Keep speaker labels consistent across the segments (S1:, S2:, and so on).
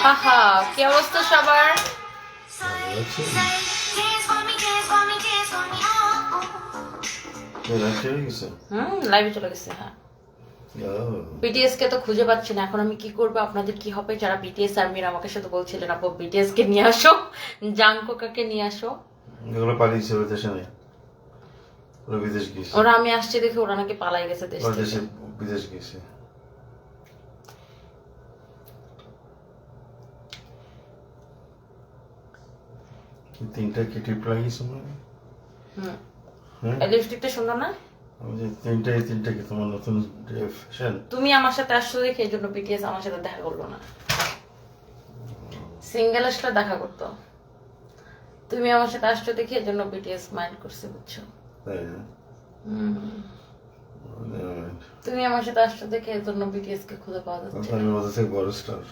S1: আহা, কি অবস্থা সবার? লাইভে চলে গেছে। হ্যাঁ, বিটিএস কে তো খুঁজে পাচ্ছি না। এখন আমি কি করবো? আপনাদের কি হবে যারা বিটিএস আর্মির আমাকে সাথে বলছিলেন আপু বিটিএস কে নিয়ে আসো, জাংকুকাকে নিয়ে আসো।
S2: এগুলো পালিয়েছে ওর দেশে নেই, ওরা বিদেশ গেছে।
S1: ওরা আমি আসছি দেখে ওরা নাকি পালাই গেছে দেশ থেকে।
S2: দেশে বিদেশ গেছে। তিনটা কি টিপ লাগিয়েছো?
S1: এই লিপস্টিকটা সুন্দর না?
S2: আমি যে তিনটা কি তোমার নতুন ফ্যাশন?
S1: তুমি আমার সাথে আসছো দেখে এই জন্য বিটিএস আমার সাথে দেখা করলো না। সিঙ্গেল আসলে দেখা করতো। তুমি আমার সাথে আসছো দেখে এই জন্য বিটিএস মাইন্ড করছে, বুঝছো?
S2: তাই না?
S1: তুমি আমার সাথে আসছো দেখে এই জন্য বিটিএস কে খুঁজে পাওয়া যাচ্ছে।
S2: আমি ওদের থেকে বড় স্টার।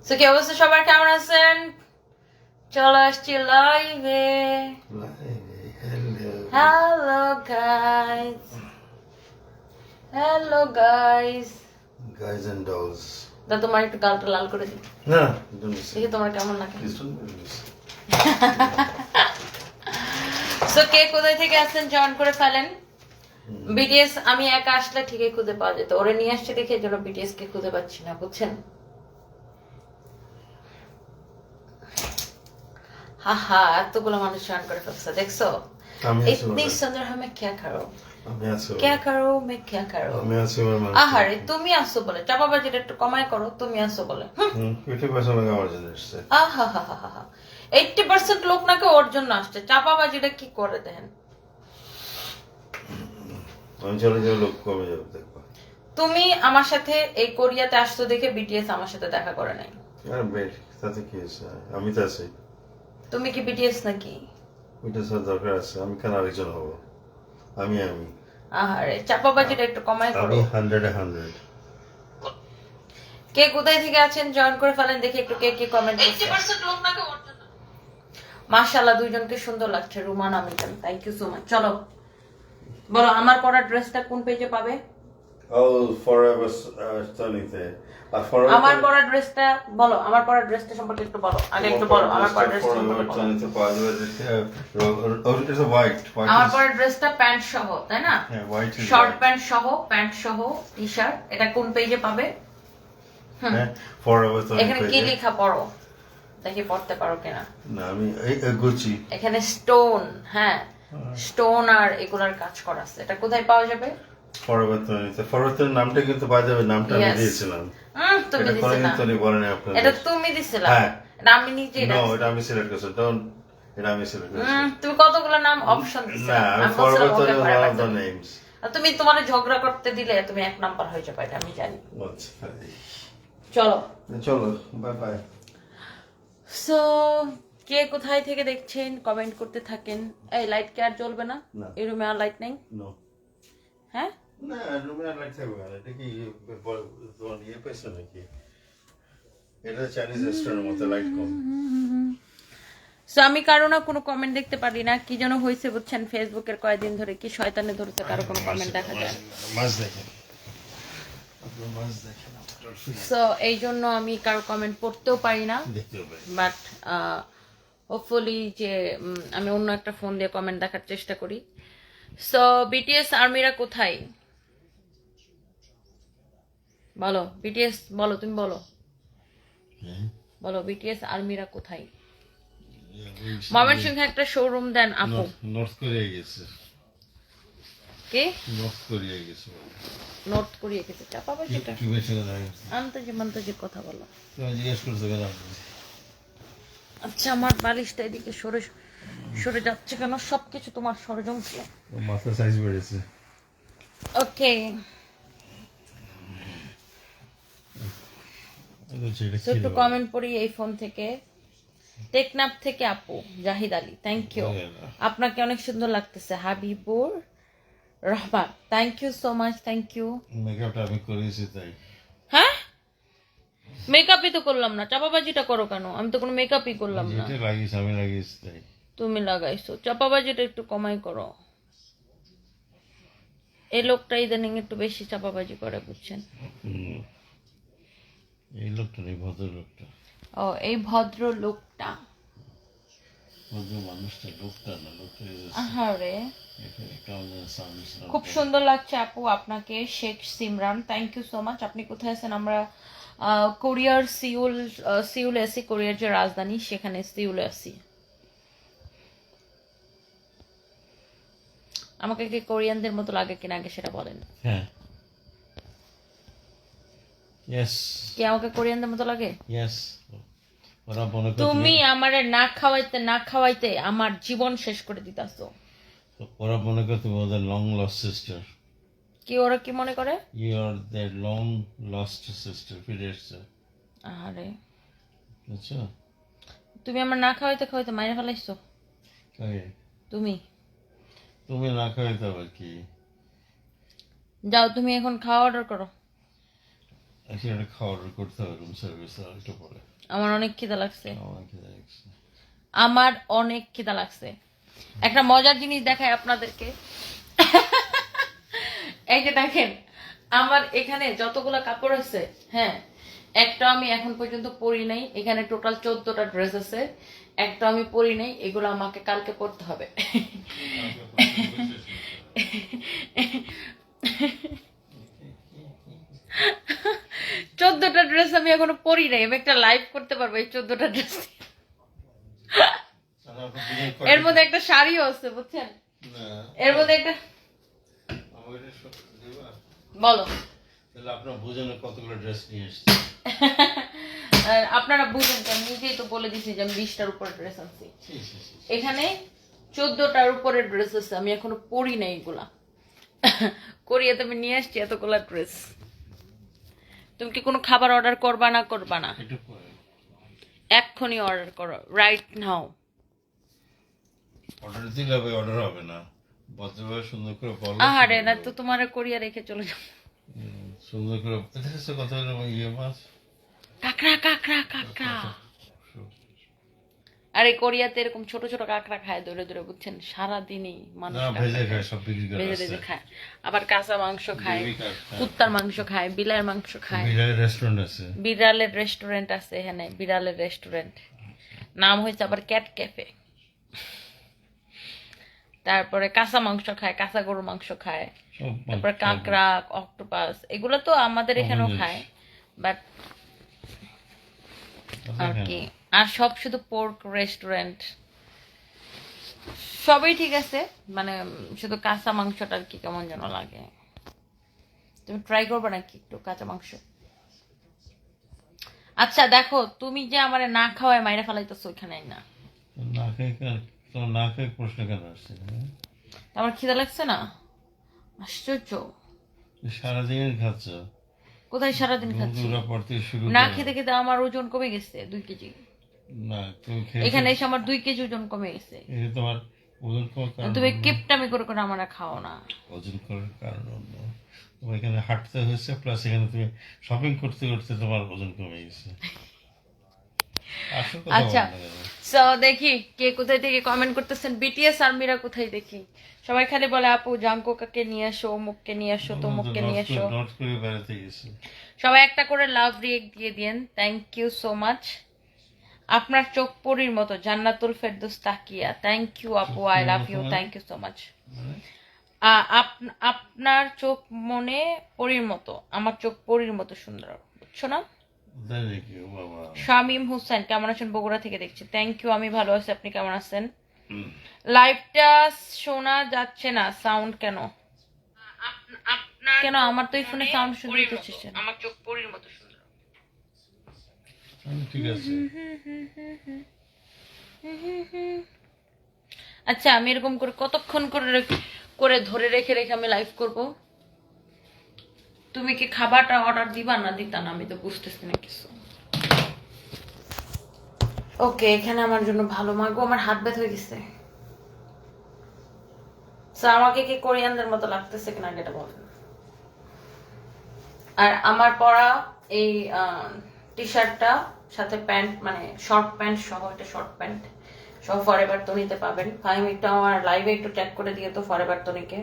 S1: সো কি অবস্থা সবার, কেমন আছেন? চলো আসছি লাইভে। Hello guys, hello guys,
S2: guys and dolls.
S1: দা তোমার একটু গালটা লাল করে দিই
S2: না,
S1: দেখি তোমার কেমন লাগে।
S2: please don't do this.
S1: So কে কোথায় থেকে আছেন জয়েন করে ফেলেন। বিটিএস আমি একা আসলে ঠিকই খুঁজে পাওয়া যেত, ওরে নিয়ে আসছে দেখে এই জন্য বিটিএস কে খুঁজে পাচ্ছি না, বুঝছেন? হাহা, এতগুলো মানুষ জয়েন করে ফেলছে, দেখছো? इतनी सुंदर हमें क्या करो, क्या करो मैं क्या करो। আহারে তুমি আসো বলে চাপাবাজিটা একটু কমাই করো, তুমি আসো বলে।
S2: 50% আমার জন্য আসছে।
S1: আহা হা হা হা, 80% লোক নাকি ওর জন্য আসছে। চাপাবাজিটা কি করে দেন?
S2: আমি চলে যাবো, লোক কমে যাবে দেখবা।
S1: তুমি আমার সাথে এই কোরিয়াতে আসছো দেখে বিটিএস আমার সাথে দেখা করে নাই।
S2: আর বেশ, তাতে কি হয়েছে? আমি তো আছি।
S1: তুমি কি বিটিএস নাকি?
S2: ওইটা স্যার দরকার আছে, আমি কেন আরেকজন হবো? আমি
S1: আহারে চাপাবাজিটা একটু কমাই করো।
S2: আমি 100
S1: কে কোথায় থেকে আছেন জয়েন করে ফেলেন দেখি একটু কে কি কমেন্ট করছে। মাশাআল্লাহ, দুইজনকে সুন্দর লাগছে। রুমান আমিন, থ্যাংক ইউ সো মাচ। চলো বলো আমার পরা ড্রেসটা কোন পেজে পাবে?
S2: ফরএভার স্টানিতে।
S1: আমার পরা ড্রেসটা বলো, আমার পরা ড্রেসটা সম্পর্কে একটু বলো, আগে একটু বলো আমার পরা ড্রেসটা সম্পর্কে বলো।
S2: এটা হোয়াইট।
S1: আমার পরা ড্রেসটা প্যান্ট সহ, তাই না?
S2: হ্যাঁ, হোয়াইট
S1: শর্ট প্যান্ট সহ, প্যান্ট সহ, টি-শার্ট। এটা কোন পেজে পাবে?
S2: হ্যাঁ, ফরএভার স্টানিতে।
S1: এখানে কি লেখা পড়ো দেখি, পড়তে পারো কিনা।
S2: না, আমি গুচি।
S1: এখানে স্টোন, হ্যাঁ স্টোন আর এগুলার কাজ করা আছে। এটা কোথায় পাওয়া যাবে?
S2: ফরএভার স্টানিতে। ফরএভার নামটা কিন্তু বাই দ্য ওয়ে নামটা আমি দিয়েছিলাম।
S1: তুমি
S2: এটা
S1: দিছিলে না?
S2: কোনদিন বলেন আপনারা।
S1: এটা তুমি দিছিলে?
S2: হ্যাঁ,
S1: এটা আমি নিজে
S2: নো, এটা আমি সিলেক্ট করেছি। ডোন্ট, এটা আমি সিলেক্ট করেছি।
S1: তুমি কতগুলো নাম অপশন দিছিলে?
S2: না, আমি ফরওয়ার্ড তো ওয়ান অফ দ্য নেমস।
S1: তুমি তোমার ঝগড়া করতে দিলে তুমি এক নাম্বার হয়ে যাবে, এটা আমি জানি। চলো
S2: চলো, বাই বাই।
S1: সো কে কোথায় থেকে দেখছেন কমেন্ট করতে থাকেন। এই লাইট কি আর জ্বলবে না? এই রুমে আর লাইট নেই?
S2: নো।
S1: হ্যাঁ,
S2: না, রুমে আর লাইট থাকবে না। এটা কি তোমার নিয়ে পেয়েছো নাকি? এটা চাইনিজ রেস্টুরেন্টের মতো, লাইট কম।
S1: সো আমি কারো না কোনো কমেন্ট দেখতে পারি না, কি যেন হয়েছে বুঝছেন। ফেসবুকের কয়েকদিন ধরে কি শয়তানে ধরেছে, কারো কোনো কমেন্ট দেখা যায় না।
S2: মাছ দেখেন, মাছ দেখেন।
S1: সো এই জন্য আমি কারো কমেন্ট পড়তেও পারি না। বাট হোপফুলি যে আমি অন্য একটা ফোন দিয়ে কমেন্ট দেখার চেষ্টা করি। সো বিটিএস আর্মিরা কোথায় বলো? বিটিএস বলো, তুমি বলো, বলো বিটিএস আর্মিরা কোথায়? ময়মনসিংহে একটা শোরুম দেন আপু।
S2: নর্থ কোরিয়া গেছে।
S1: কে
S2: নর্থ কোরিয়া গেছে?
S1: নর্থ কোরিয়া গেছে? চাপাবা যেটা
S2: কি বেশি না?
S1: আন্তর্জাতিক কথা বলো।
S2: তুমি জিজ্ঞেস করছো কেন?
S1: আচ্ছা, আমার বালিশটা এদিকে সরে সরে যাচ্ছে কেন? সবকিছু তোমার ষড়যন্ত্র।
S2: মাথার সাইজ বেড়েছে।
S1: ওকে, একটু কমেন্ট পড়ি এই ফোন থেকে। টেকনাফ থেকে আপু জাহিদ আলী, থ্যাংক ইউ। আপনাকে অনেক সুন্দর লাগতেছে। Habibur Rahman, thank you so much, thank you.
S2: মেকআপটা আমি করেছি তাই।
S1: হ্যাঁ, মেকআপই তো করলাম না, চাপাবাজিটা করো কেন? আমি তো কোনো মেকআপই করলাম না।
S2: এটা লাগিয়েছি, আমি লাগিয়েছি তাই।
S1: তুমি লাগাইছো, চাপাবাজিটা একটু কমাই করো। এই লোকটা ইদানিং একটু বেশি চাপাবাজি করে, বুঝছেন?
S2: এই লোকটা নেই, ভদ্র লোকটা।
S1: ও, এই ভদ্র লোকটা,
S2: ভদ্র মানুষটা, লোকটা না, লোকটা
S1: আহারে খুব সুন্দর লাগছে আপু আপনাকে। Sheikh Simran, thank you so much. আপনি কোথায় আছেন? আমরা কোরিয়ার সিউলে আছি, কোরিয়ার যে রাজধানী সেখানে সিউলে আছি। আমাকে কি কোরিয়ানদের মতো লাগে কিনা আগে সেটা বলেন।
S2: হ্যাঁ, ইয়েস,
S1: কি আমাকে কোরিয়ানদের মতো লাগে?
S2: ইয়েস। ওরা মনে করে
S1: তুমি আমারে না খাওয়াইতে আমার জীবন শেষ করে দিতাছো।
S2: ওরা মনে করে তুমি ওদের লং লস্ট সিস্টার।
S1: কি ওরা কি মনে করে?
S2: You are their long lost sister, ফিরে এসছে।
S1: আরে
S2: বুঝছো?
S1: তুমি আমার না খাওয়াইতে মাইরে ফেলাইছো। তুমি
S2: না খাওয়াইতে আবার কি?
S1: যাও তুমি এখন খাওয়া অর্ডার করো।
S2: একটা খাওয়া অর্ডার করতে হবে রুম সার্ভিস একটু পরে।
S1: আমার অনেক খিদা লাগছে। আমার অনেক খিদা লাগছে। একটা মজার জিনিস দেখাই আপনাদেরকে। এই যে দেখেন, আমার এখানে যতগুলা কাপড় আছে, হ্যাঁ, একটা আমি এখন পর্যন্ত পরি নাই। এখানে টোটাল 14টা ড্রেস আছে, একটা আমি পরি নাই। এগুলো আমাকে কালকে পরতে হবে। 14টা ড্রেস আমি এখনো পরি নাই। আমি একটা লাইভ করতে পারবো এই 14টা ড্রেস। এর মধ্যে একটা শাড়িও আছে, বুঝছেন? এর মধ্যে একটা বলো।
S2: তাহলে আপনারা বুঝেন কতগুলো ড্রেস নিয়ে এসেছি।
S1: আপনারা বুঝেন তো, আমি নিজেই তো বলে দিছি যে আমি 20টার উপরে ড্রেস আনছি। এখানে 14টার উপরে ড্রেস আছে, আমি এখনো পরি নাই এগুলা। কোরিয়াতে আমি নিয়ে আসছি এতগুলা ড্রেস। তুমি কি কোনো খাবার অর্ডার করবা না? এক্ষুনি অর্ডার করো, রাইট নাও।
S2: অর্ডার দিলে অর্ডার হবে না, ভদ্রভাবে সুন্দর করে বলো।
S1: আহারে, না তো তোমার কোরিয়া রেখে চলে যাও।
S2: সুন্দর করে দেখেছো কত ইয়ে মাছ,
S1: কাঁকড়া। আরে কোরিয়াতে এরকম ছোট ছোট কাঁকড়া খায় ধরে ধরে, বুঝছেন? সারাদিনই মানুষ ভেজে খায়। আবার কাঁচা মাংস খায়, কুত্তার মাংস খায়, বিড়ালের মাংস খায়। বিড়ালের রেস্টুরেন্ট আছে এখানে, বিড়ালের রেস্টুরেন্ট, নাম হয়েছে আবার ক্যাট ক্যাফে। তারপরে কাঁচা মাংস খায়, কাঁচা গরুর মাংস খায়, তারপরে কাঁকড়া, অক্টোপাস, এগুলো তো আমাদের এখানেও খায়, বাট আর কি। আর সব শুধু পোর্ক রেস্টুরেন্ট, সবই ঠিক আছে, মানে শুধু কাঁচা মাংসটা আর কি কেমন যেন লাগে। তুমি ট্রাই করবে নাকি একটু কাঁচা মাংস? আচ্ছা দেখো, তুমি যে আমার না খাওয়ায় মাইরা ফেলাইতেছো ওইখানে না,
S2: প্রশ্ন কেন আসছে?
S1: আমার খিদা লাগছে না? আশ্চর্য,
S2: সারাদিন খাচ্ছ।
S1: কোথায় সারাদিন খাচ্ছি? না খেতে খেতে আমার ওজন কমে গেছে 2 কেজি। এখানে এসে আমার 2 কেজি ওজন কমে গেছে।
S2: তোমার ওজন কমার কারণ
S1: তুমি কিপটামি করে আমার খাও না।
S2: ওজন করার কারণ তোমার এখানে হাঁটতে হয়েছে, প্লাস এখানে তুমি শপিং করতে করতে তোমার ওজন কমে গেছে।
S1: আচ্ছা, সো দেখি কে কোথায় থেকে কমেন্ট করতেছেন। বিটিএস আর্মিরা কোথায় দেখি? সবাই খালি বলে আপু জাঙ্কুককে নিয়ে আসো, অমুককে নিয়ে আসো, তমুককে নিয়ে আসো। সবাই একটা করে লাভ রিয়েক্ট দিয়ে দেন। Thank you so much. আপনার চোখ পরীর মতো, জান্নাতুল ফেরদৌস তাকিয়া, থ্যাংক ইউ আপু, I love you, thank you so much. আপনার চোখ মনে পরীর মতো, আমার চোখ পরীর মতো সুন্দর, বুঝছো না? শামিম হোসেন, কেমন আছেন? বগুড়া থেকে দেখছি, থ্যাংক ইউ। আমি ভালো আছি, আপনি কেমন আছেন? লাইভটা শোনা যাচ্ছে না, সাউন্ড কেন? কেন আমার তো এই ফোনে সাউন্ড শুনতে পাচ্ছি। আমার চোখ পরীর মতো সুন্দর,
S2: ঠিক আছে।
S1: আচ্ছা, আমি এরকম করে কতক্ষণ করে ধরে রেখে আমি লাইভ করব? তুমি কি খাবারটা অর্ডার দিবা না দিতা না? আমি তো বুঝতেছি না কিছু। ওকে, এখানে আমার জন্য ভালো মাগো, আমার হাত ব্যথা হয়ে গেছে। আমাকে কি কোরিয়ানদের মতো লাগতেছে কিনা এটা বলেন। আর আমার পরা এই টি শার্টটা সাথে প্যান্ট, মানে শর্ট প্যান্ট সহ, এটা শর্ট প্যান্ট সহ ফরএভার তনিতে পাবেন। ফাহিম একটু আমার লাইভে একটু ট্যাগ করে দিয়ে তো ফরএভার তনিকে।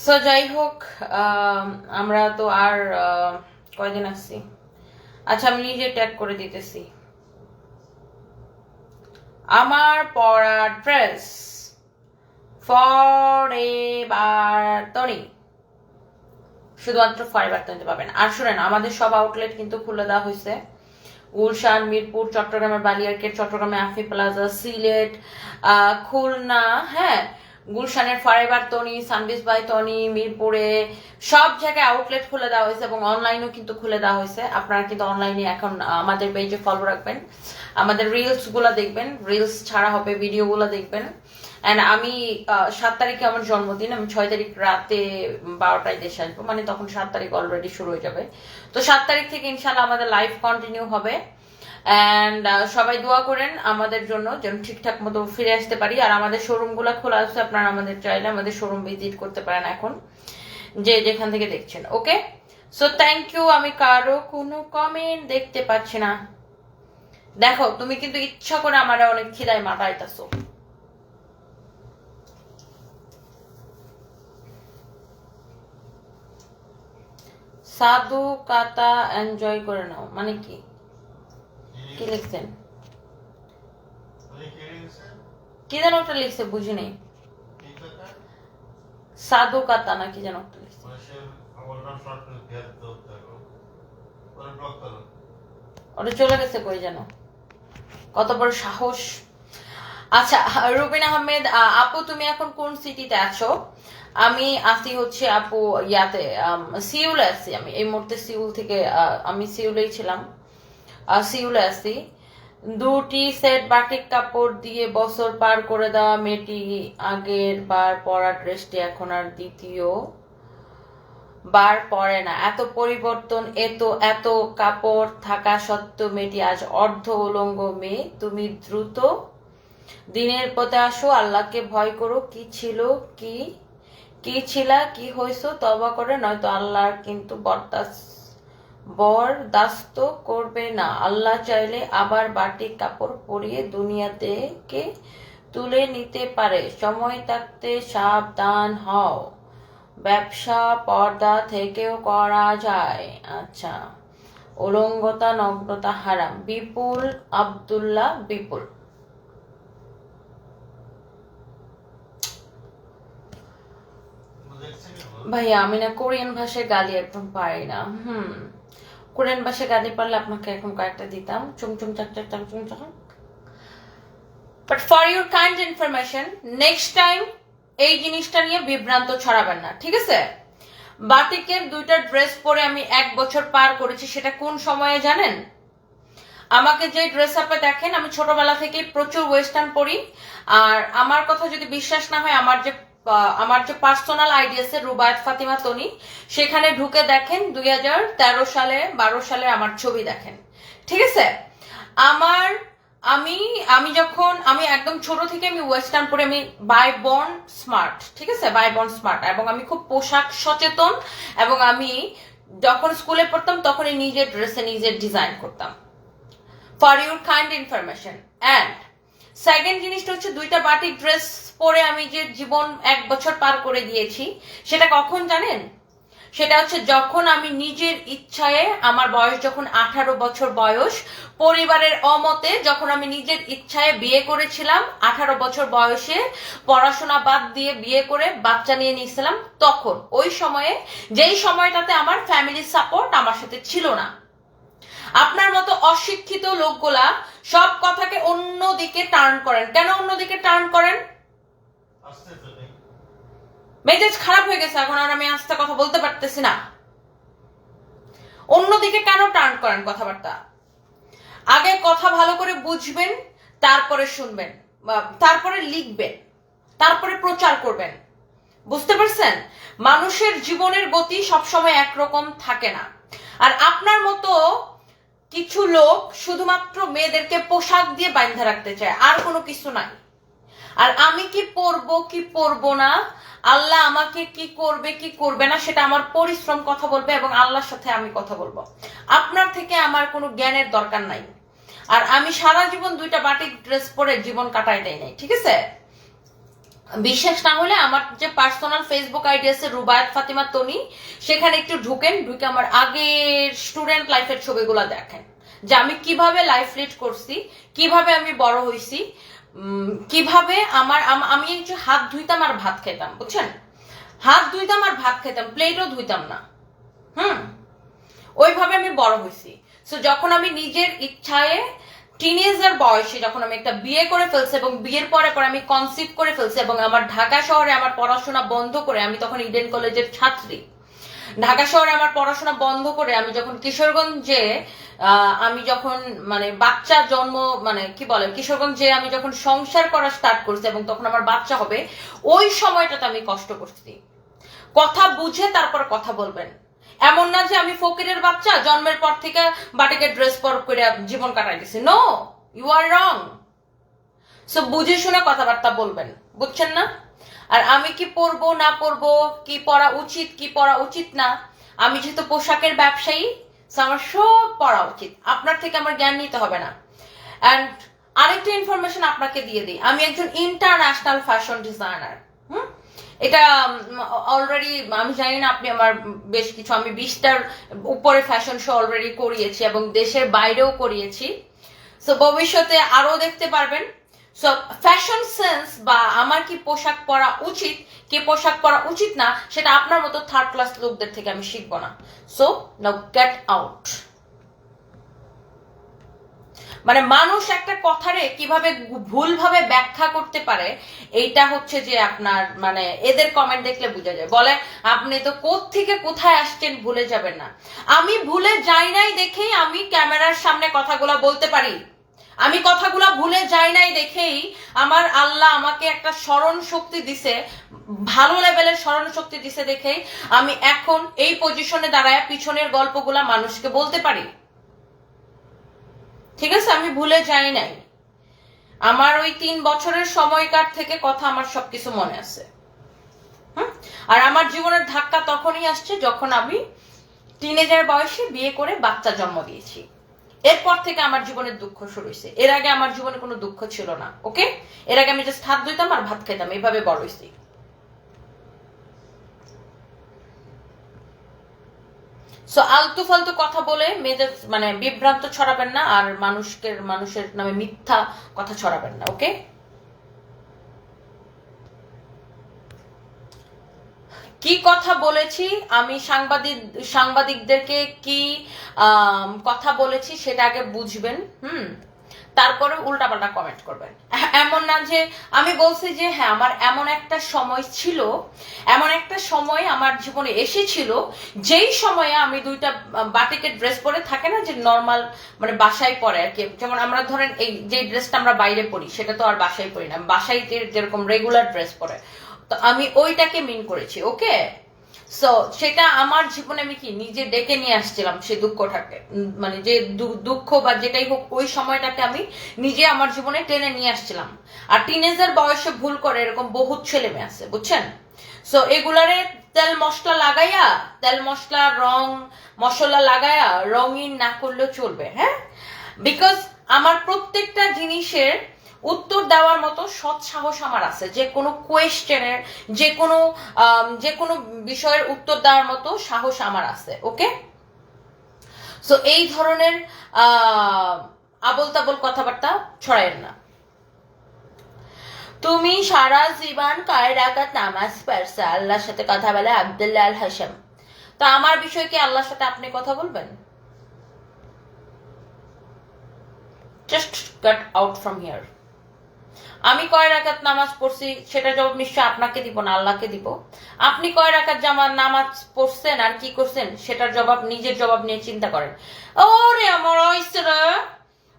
S1: সো যাই হোক, আমরা তো আর কয়দিন আসছি। আচ্ছা আমি নিজে ট্যাগ করে দিতেছি। আমার পরা ড্রেস ফরএভার তনি, শুধুমাত্র ফরএভার তনিতে পাবেন। আর শুনেন, আমাদের সব আউটলেট কিন্তু খুলে দেওয়া হয়েছে। গুলশান, মিরপুর, চট্টগ্রামের বালিয়ারকেট, চট্টগ্রামে আফি প্লাজা, সিলেট, খুলনা, হ্যাঁ, গুলশানের ফরএভার তনি, সানবিজ বাই তনি, মিরপুরে সব জায়গায় আউটলেট খুলে দেওয়া হয়েছে এবং অনলাইনেও কিন্তু খুলে দেওয়া হয়েছে। আপনারা কিন্তু অনলাইনে এখন আমাদের পেজে ফলো রাখবেন, আমাদের রিলস গুলা দেখবেন, রিলস ছাড়া হবে, ভিডিও গুলা দেখবেন। অ্যান্ড আমি 7 তারিখে আমার জন্মদিন, আমি 6 তারিখ রাতে 12টায় দেশে আসবো, মানে তখন 7 তারিখ অলরেডি শুরু হয়ে যাবে। তো 7 তারিখ থেকে ইনশাল্লাহ আমাদের লাইভ কন্টিনিউ হবে। অ্যান্ড সবাই দোয়া করেন আমাদের জন্য, যেন ঠিকঠাক মতো ফিরে আসতে পারি। আর আমাদের শোরুম গুলা খোলা আছে, আপনারা আমাদের চাইলে আমাদের শোরুম ভিজিট করতে পারেন এখন, যে যেখান থেকে দেখছেন। ওকে, সো থ্যাংক ইউ। আমি কারো কোনো কমেন্ট দেখতে পাচ্ছি না। দেখো, তুমি কিন্তু ইচ্ছা করে আমার অনেক খিদায় মাথাইতাছো। সাধু কাতা এনজয় করে নাও মানে কি? কি লিখছেন? কি যেন একটা লিখছে, বুঝি নেই। সাধু কাতা না কি যেন একটা লিখছে। ওটা চলে গেছে কই যেন, কত বড় সাহস। আচ্ছা রুবিন আহমেদ আপু, তুমি এখন কোন সিটিতে আছো? আমি আসি হচ্ছে আপু ইয়াতে, সিউলে আসি আমি এই মুহূর্তে। সিউল থেকে আমি সিউলেই ছিলাম, সিউলে আসি। 2টি সেট বাটিক কাপড় দিয়ে বছর পার করে দেওয়া মেয়েটি আগের বার পরা ড্রেসটি এখন আর দ্বিতীয় বার পরে না। এত পরিবর্তন, এত কাপড় থাকা সত্ত্বেও মেয়েটি আজ অর্ধ উলঙ্গ মেয়ে। তুমি দ্রুত দিনের পথে আসো, আল্লাহকে ভয় করো। কি ছিল, কি ছিলা, কি হইছো, তওবা করে, নয়তো আল্লাহর কিন্তু বরদাস্ত করবে না। আল্লাহ চাইলে আবার বাটিক কাপড় পরিয়ে দুনিয়া থেকে তুলে নিতে পারে। সময় থাকতে সাবধান হও, ব্যবসা পর্দা থেকেও করা যায়। আচ্ছা, উলঙ্গতা নগ্নতা হারাম। বিপুল আব্দুল্লাহ বিপুল। ভাইয়া আমি না কোরিয়ান ভাষায় গালি একদম পারি না। কোরিয়ান ভাষায় গালি পারলে আপনাকে এখন কয়েকটা দিতাম, চুম চুম চাক চাক চাক চুম চাক। But for your kind information, next time এই জিনিসটা নিয়ে বিভ্রান্ত ছড়াবেন না, ঠিক আছে? বাটিকের 2টা ড্রেস পরে আমি 1 বছর পার করেছি। সেটা কোন সময়ে জানেন? আমাকে যে ড্রেস আপে দেখেন, আমি ছোটবেলা থেকে প্রচুর ওয়েস্টার্ন পরি। আর আমার কথা যদি বিশ্বাস না হয়, আমার যে পার্সোনাল আইডি আছে রুবায়াত ফাতিমা তনি, সেখানে ঢুকে দেখেন 2013 সালে 12 সালে আমার ছবি দেখেন, ঠিক আছে? আমি একদম ছোট থেকে আমি ওয়েস্টার্ন পরে, আমি বাই বর্ন স্মার্ট, ঠিক আছে? By born smart. এবং আমি খুব পোশাক সচেতন, এবং আমি যখন স্কুলে পড়তাম তখনই নিজের ড্রেসে নিজের ডিজাইন করতাম। For your kind information. And second জিনিসটা হচ্ছে, 2টা বাটিক ড্রেস পরে আমি যে জীবন 1 বছর পার করে দিয়েছি, সেটা কখন জানেন? সেটা হচ্ছে যখন আমি নিজের ইচ্ছায়, আমার বয়স যখন 18 বছর বয়স, পরিবারের অমতে যখন আমি নিজের ইচ্ছায় বিয়ে করেছিলাম, 18 বছর বয়সে পড়াশোনা বাদ দিয়ে বিয়ে করে বাচ্চা নিয়ে নিয়েছিলাম, তখন ওই সময়ে, যেই সময়টাতে আমার ফ্যামিলির সাপোর্ট আমার সাথে ছিল না। আপনার মতো অশিক্ষিত লোকগুলা সব কথাকে অন্যদিকে টার্ন করেন। কেন অন্যদিকে টার্ন করেন? মেজাজ খারাপ হয়ে গেছে, এখন আর আমি আস্তে কথা বলতে পারতেছি না। অন্যদিকে কেন টার্ন করেন কথাবার্তা? আগে কথা ভালো করে বুঝবেন, তারপরে শুনবেন, তারপরে লিখবেন, তারপরে প্রচার করবেন। বুঝতে পারছেন? মানুষের জীবনের গতি সবসময় একরকম থাকে না। আর আপনার মতো কিছু লোক শুধুমাত্র মেয়েদেরকে পোশাক দিয়ে বাঁধা রাখতে চায়, আর কোনো কিছু নাই। আর আমি কি পরবো কি পরবো না, আল্লাহ আমাকে কি করবে কি করবে না, সেটা আমার পরিশ্রম কথা বলবে, এবং আল্লাহর সাথে আমি কথা বলবো। আপনার থেকে আমার কোনো জ্ঞানের দরকার নাই। আর আমি সারা জীবন 2টা বাটিক ড্রেস পরে জীবন কাটাই দেই নাই, ঠিক আছে? বিশ্বাস না হলে আমার যে পার্সোনাল ফেসবুক আইডি আছে রুবায়াত ফাতিমা তনি, সেখানে একটু ঢুকে আমার আগের স্টুডেন্ট লাইফের ছবিগুলো দেখেন, যে আমি কিভাবে লাইফ লিড করছি, কিভাবে আমি বড় হইছি, কিভাবে আমি একটু হাত ধুইতাম আর ভাত খেতাম, বুঝছেন? হাত ধুইতাম আর ভাত খেতাম, প্লেটও ধুইতাম না। ওইভাবে আমি বড় হয়েছি। সো যখন আমি নিজের ইচ্ছায় টিনেজার বয়সে যখন আমি একটা বিয়ে করে ফেলছি এবং বিয়ের পরে আমি কনসিভ করে ফেলছি এবং আমার ঢাকা শহরে আমার পড়াশোনা বন্ধ করে, আমি তখন ইডেন কলেজের ছাত্রী, ঢাকা শহরে আমার পড়াশোনা বন্ধ করে আমি যখন কিশোরগঞ্জে আমি যখন মানে বাচ্চা জন্ম মানে কি বলে কিশোরগঞ্জে আমি যখন সংসার করা স্টার্ট করছি এবং তখন আমার বাচ্চা হবে, ওই সময়টাতে আমি কষ্ট করছি। কথা বুঝে তারপর কথা বলবেন। এমন না যে আমি ফকিরের বাচ্চা জন্মের পর থেকে বাটিকে ড্রেস পর করে জীবন কাটাই দিছি। No, you are wrong. So বুঝে শুনে কথাবার্তা বলবেন, বুঝছেন না? আর আমি কি পরবো না পরবো, কি পরা উচিত কি পরা উচিত না, আমি যেহেতু পোশাকের ব্যবসায়ী, আমার সব পরা উচিত, আপনার থেকে আমার জ্ঞান নিতে হবে না। অ্যান্ড আরেকটা ইনফরমেশন আপনাকে দিয়ে দিই, আমি একজন ইন্টারন্যাশনাল ফ্যাশন ডিজাইনার। এটা অলরেডি আমি জানি না আপনি আমার বেশ কিছু, আমি 20টার উপরে ফ্যাশন শো অলরেডি করিয়েছি এবং দেশের বাইরেও করিয়েছি। সো ভবিষ্যতে আরো দেখতে পারবেন। সো ফ্যাশন সেন্স বা আমার কি পোশাক পরা উচিত কি পোশাক পরা উচিত না, সেটা আপনার মতো থার্ড ক্লাস লোকদের থেকে আমি শিখবো না। So now get out. মানে মানুষ একটা কথারে কিভাবে ভুলভাবে ব্যাখ্যা করতে পারে, এইটা হচ্ছে যে আপনার মানে এদের কমেন্ট দেখলে বোঝা যায়। বলে আপনি তো কোত্থেকে কোথায় আসছেন ভুলে যাবেন না। আমি ভুলে যাই নাই দেখেই আমি ক্যামেরার সামনে কথাগুলো বলতে পারি। আমি কথাগুলো ভুলে যাই নাই দেখেই আমার আল্লাহ আমাকে একটা স্মরণ শক্তি দিছে, ভালো লেভেলের স্মরণ শক্তি দিছে দেখেই আমি এখন এই পজিশনে দাঁড়ায় পিছনের গল্পগুলা মানুষকে বলতে পারি। ঠিক আছে, আমি ভুলে যাই নাই। আমার ওই 3 বছরের সময়কার থেকে কথা আমার সবকিছু মনে আছে। আর আমার জীবনের ধাক্কা তখনই আসছে যখন আমি টিনেজার বয়সে বিয়ে করে বাচ্চা জন্ম দিয়েছি। এরপর থেকে আমার জীবনের দুঃখ শুরু হয়েছে। এর আগে আমার জীবনে কোনো দুঃখ ছিল না। ওকে, এর আগে আমি জাস্ট হাত ধুইতাম আর ভাত খেতাম, এইভাবে বড় হয়েছি। সো আলতু ফালতু কথা বলে মেয়েদের মানে বিভ্রান্ত ছড়াবেন না, আর মানুষের নামে মিথ্যা কথা ছড়াবেন না। ওকে, কি কথা বলেছি আমি সাংবাদিকদেরকে কি কথা বলেছি সেটা আগে বুঝবেন। তারপরে উল্টাপাল্টা কমেন্ট করবেন। এমন না যে আমি বলছি যে হ্যাঁ আমার এমন একটা সময় ছিল, এমন একটা সময় আমার জীবনে এসেছিল যেই সময়ে আমি 2টা বাটিকের ড্রেস পরে থাকে না যে নর্মাল মানে বাসায় পরে আর কি, যেমন আমরা ধরেন এই যে ড্রেসটা আমরা বাইরে পরি সেটা তো আর বাসায় পরি না, বাসায় যেরকম রেগুলার ড্রেস পরে, তো আমি ওইটাকে মিন করেছি। ওকে, সো সেটা আমার জীবনে আমি কি নিজে ডেকে নিয়ে আসছিলাম সেই দুঃখটাকে, মানে যে দুঃখ বা যেটাই হোক ওই সময়টাকে আমি নিজে আমার জীবনে টেনে নিয়ে আসছিলাম। আর টিনেজার বয়সে ভুল করে এরকম বহুত ছেলে মেয়ে আছে, বুঝছেন? সো এগুলারে তেল মশলা লাগাইয়া, তেল মশলা রং মশলা লাগাইয়া রঙিন না করলেও চলবে। হ্যাঁ, বিকজ আমার প্রত্যেকটা জিনিসের উত্তর দেওয়ার মতো সৎ সাহস আমার আছে, যে কোনো কোয়েশ্চেনের যে কোনো বিষয়ের উত্তর দেওয়ার মতো সাহস আমার আছে। ওকে, সো এই ধরনের আবল তাবল কথাবার্তা ছড়ায়েন না। তুমি সারা জীবন কয় রাকাত নামাজ পড়ছো, আল্লাহর সাথে কথা বলে আব্দুল্লাহ আল হাশেম। তো আমার বিষয়ে কি আল্লাহর সাথে আপনি কথা বলবেন? Just get out from here. আমি কয় রাকাত নামাজ পড়ছি সেটা জবাব নিশ্চয় আপনাকে দিব না, আল্লাহকে দিব। আপনি কয় রাকাত নামাজ পড়ছেন আর কি করছেন সেটার জবাব নিজের জবাব নিয়ে চিন্তা করেন। ওরে আমার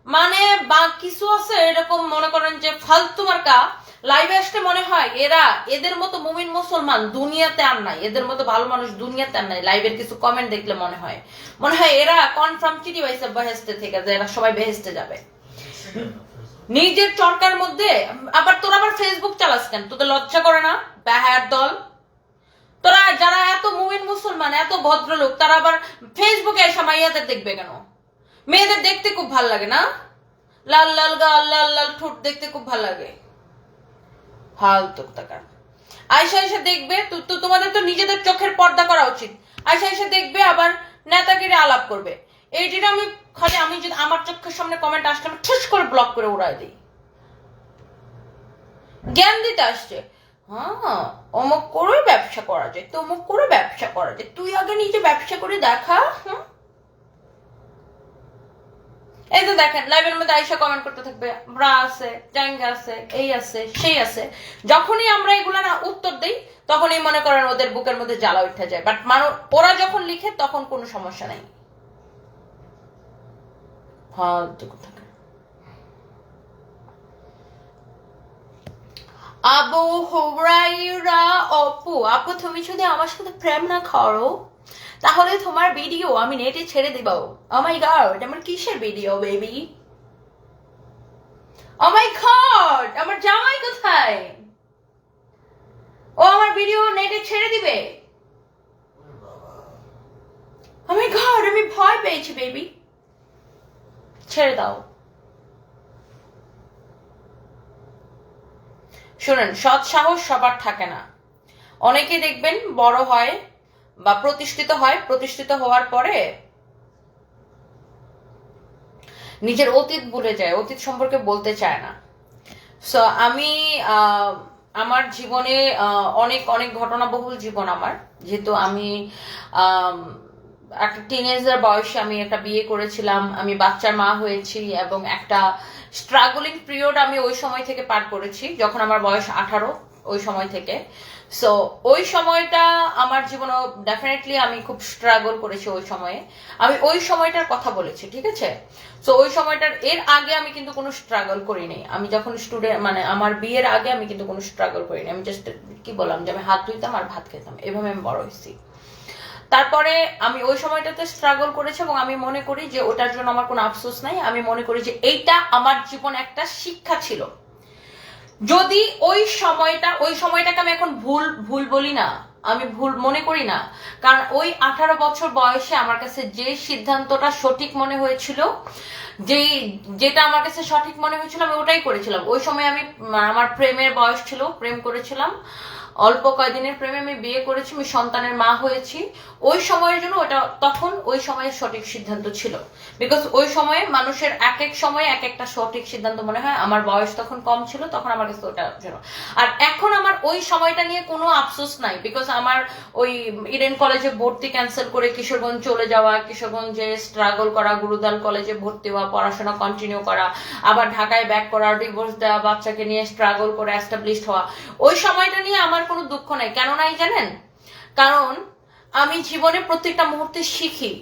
S1: মানে বা কিছু আছে এরকম মনে করেন যে ফালতু মার্কা লাইভে আসতে মনে হয় এদের মতো মুমিন মুসলমান দুনিয়াতে আর নাই, এদের মতো ভালো মানুষ দুনিয়াতে আর নাই। লাইভের কিছু কমেন্ট দেখলে মনে হয় এরা কনফার্ম চিঠি পাইছে বেহেস্তে থেকে, যে এরা সবাই বেহেস্তে যাবে। নিজের চরকার মধ্যে আবার তোরা আবার ফেসবুক চালাস কেন? তোদের লজ্জা করে না? বেহায়ার দল তোরা, যারা এত মুমিন মুসলমান এত ভদ্রলোক, তারা আবার ফেসবুকে এসে মাইয়াদের দেখবে কেন? মেয়েদের দেখতে খুব ভাল লাগে না? লাল লাল গা লাল লাল ঠোঁট দেখতে খুব ভাল লাগে। ফালতু টাকা। আয়সা এসে দেখবে, তো তোমাদের তো নিজেদের চোখের পর্দা করা উচিত। আয়সা এসে দেখবে আবার নেতাগিরি আলাপ করবে। এইটা আমি খালি, আমি যদি আমার চোখের সামনে কমেন্ট আসলে আমি ঠুস করে ব্লক করে উড়াই দিই। জ্ঞান দিতে আসছে, হ্যাঁ অমুক করে ব্যবসা করা যায়, তমুক করে ব্যবসা করা যায়, তুই আগে নিজে ব্যবসা করে দেখা। এই তো দেখেন লাইভের মধ্যে আইসা কমেন্ট করতে থাকবে, ব্রা আছে, জাঙ্গা আছে, এই আছে, সেই আছে। যখনই আমরা এগুলা না উত্তর দেই তখনই মনে করেন ওদের বুকের মধ্যে জ্বালা উঠে যায়। বাট ওরা যখন লিখে তখন কোনো সমস্যা নাই। ফালতু কথা। আবু হুরাইরা অপু, আপু তুমি যদি আমার সাথে প্রেম না করো তাহলে তোমার ভিডিও আমি নেটে ছেড়ে দিব। ও মাই গড, আমার কিসের ভিডিও বেবি? ও মাই গড, আমার জামাই কোথায়? ও আমার ভিডিও নেটে ছেড়ে দিবে? ও মাই গড, আমি ভয় পেয়েছি বেবি। ছেড়ে দাও। শুনেন, সৎ সাহস সবার থাকে না। অনেকে দেখবেন বড় হয় বা প্রতিষ্ঠিত হয়, প্রতিষ্ঠিত হওয়ার পরে নিজের অতীত ভুলে যায়, অতীত সম্পর্কে বলতে চায় না। সো আমি আমার জীবনে অনেক অনেক ঘটনাবহুল জীবন আমার, যেহেতু আমি একটা টিনেজার বয়সে আমি একটা বিয়ে করেছিলাম, আমি বাচ্চার মা হয়েছি এবং একটা স্ট্রাগলিং পিরিয়ড আমি ওই সময় থেকে পার করেছি যখন আমার বয়স 18, ওই সময় থেকে। সো ওই সময়টা আমার জীবনে ডেফিনেটলি আমি খুব স্ট্রাগল করেছি। ওই সময়ে আমি ওই সময়টার কথা বলেছি, ঠিক আছে? সো ওই সময়টার এর আগে আমি কিন্তু কোনো স্ট্রাগল করিনি। আমি যখন স্টুডেন্ট, মানে আমার বিয়ের আগে আমি কিন্তু কোনো স্ট্রাগল করিনি। আমি জাস্ট কি বললাম যে আমি হাত ধুইতাম আর ভাত খেতাম, এভাবে আমি বড় হয়েছি। তারপরে আমি ওই সময়টাতে স্ট্রাগল করেছি এবং আমি মনে করি যে ওটার জন্য আমার কোনো আফসোস নাই। আমি মনে করি যে এইটা আমার জীবনে একটা শিক্ষা ছিল। যদি ওই সময়টাকে আমি এখন ভুল বলি না, আমি ভুল মনে করি না, কারণ ওই 18 বছর বয়সে আমার কাছে যে সিদ্ধান্তটা সঠিক মনে হয়েছিল, যেটা আমার কাছে সঠিক মনে হয়েছিল আমি ওটাই করেছিলাম। ওই সময় আমি, আমার প্রেমের বয়স ছিল, প্রেম করেছিলাম, অল্প কয়েকদিনের প্রেমে আমি বিয়ে করেছি, আমি সন্তানের মা হয়েছি। ওই সময়ের জন্য ওটা তখন ওই সময়ের সঠিক সিদ্ধান্ত ছিল। বিকজ ওই সময়ে মানুষের এক এক সময় এক একটা সঠিক সিদ্ধান্ত মনে হয়। আমার বয়স তখন কম ছিল, তখন আমার কাছে ওটা ছিল। আর এখন আমার ওই সময়টা নিয়ে কোনো আফসোস নাই, বিকজ আমার ওই ইডেন কলেজে ভর্তি ক্যান্সেল করে কিশোরগঞ্জ চলে যাওয়া, কিশোরগঞ্জে স্ট্রাগল করা, গুরুদাল কলেজে ভর্তি হওয়া, পড়াশোনা কন্টিনিউ করা, আবার ঢাকায় ব্যাক করা, ডিভোর্স দেওয়া, বাচ্চাকে নিয়ে স্ট্রাগল করে এস্টাবলিশড হওয়া, ওই সময়টা নিয়ে আমার কোনো দুঃখ নাই। কেন নাই জানেন? কারণ আমি জীবনে প্রত্যেকটা মুহূর্তে শিখি,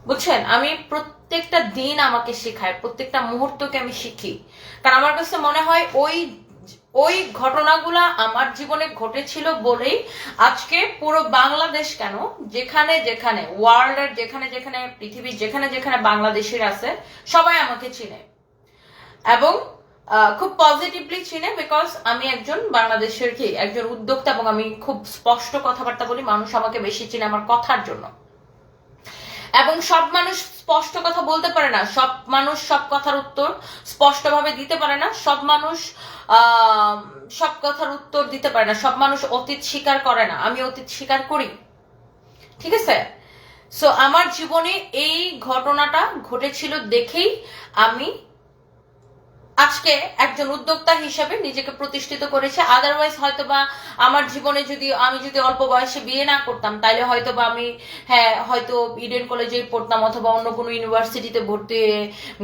S1: বুঝছেন? আমি প্রত্যেকটা দিন আমাকে শেখায়, প্রত্যেকটা মুহূর্তকে আমি শিখি। কারণ আমার কাছে মনে হয় ওই ঘটনাগুলা আমার জীবনে ঘটেছিল বলেই আজকে পুরো বাংলাদেশ কেন, যেখানে যেখানে ওয়ার্ল্ডের যেখানে যেখানে পৃথিবীর যেখানে যেখানে বাংলাদেশের আছে সবাই আমাকে চিনে এবং খুব পজিটিভলি চিনে। বিকজ আমি একজন বাংলাদেশের একজন উদ্যোক্তা এবং আমি খুব স্পষ্ট কথাবার্তা বলি। মানুষ আমাকে বেশি চিনে আমার কথার জন্য। এবং সব মানুষ স্পষ্ট কথা বলতে পারে না, সব মানুষ সব কথার উত্তর স্পষ্টভাবে দিতে পারে না, সব মানুষ সব কথার উত্তর দিতে পারে না, সব মানুষ অতীত স্বীকার করে না। আমি অতীত স্বীকার করি, ঠিক আছে? সো আমার জীবনে এই ঘটনাটা ঘটেছিল দেখেই আমি আজকে একজন উদ্যোক্তা হিসেবে নিজেকে প্রতিষ্ঠিত করেছে। আদারওয়াইজ হয়তোবা আমার জীবনে আমি যদি অল্প বয়সে বিয়ে না করতাম তাহলে হয়তোবা আমি হয়তো ইডেন কলেজে পড়তাম অথবা অন্য কোনো ইউনিভার্সিটিতে ভর্তি হয়ে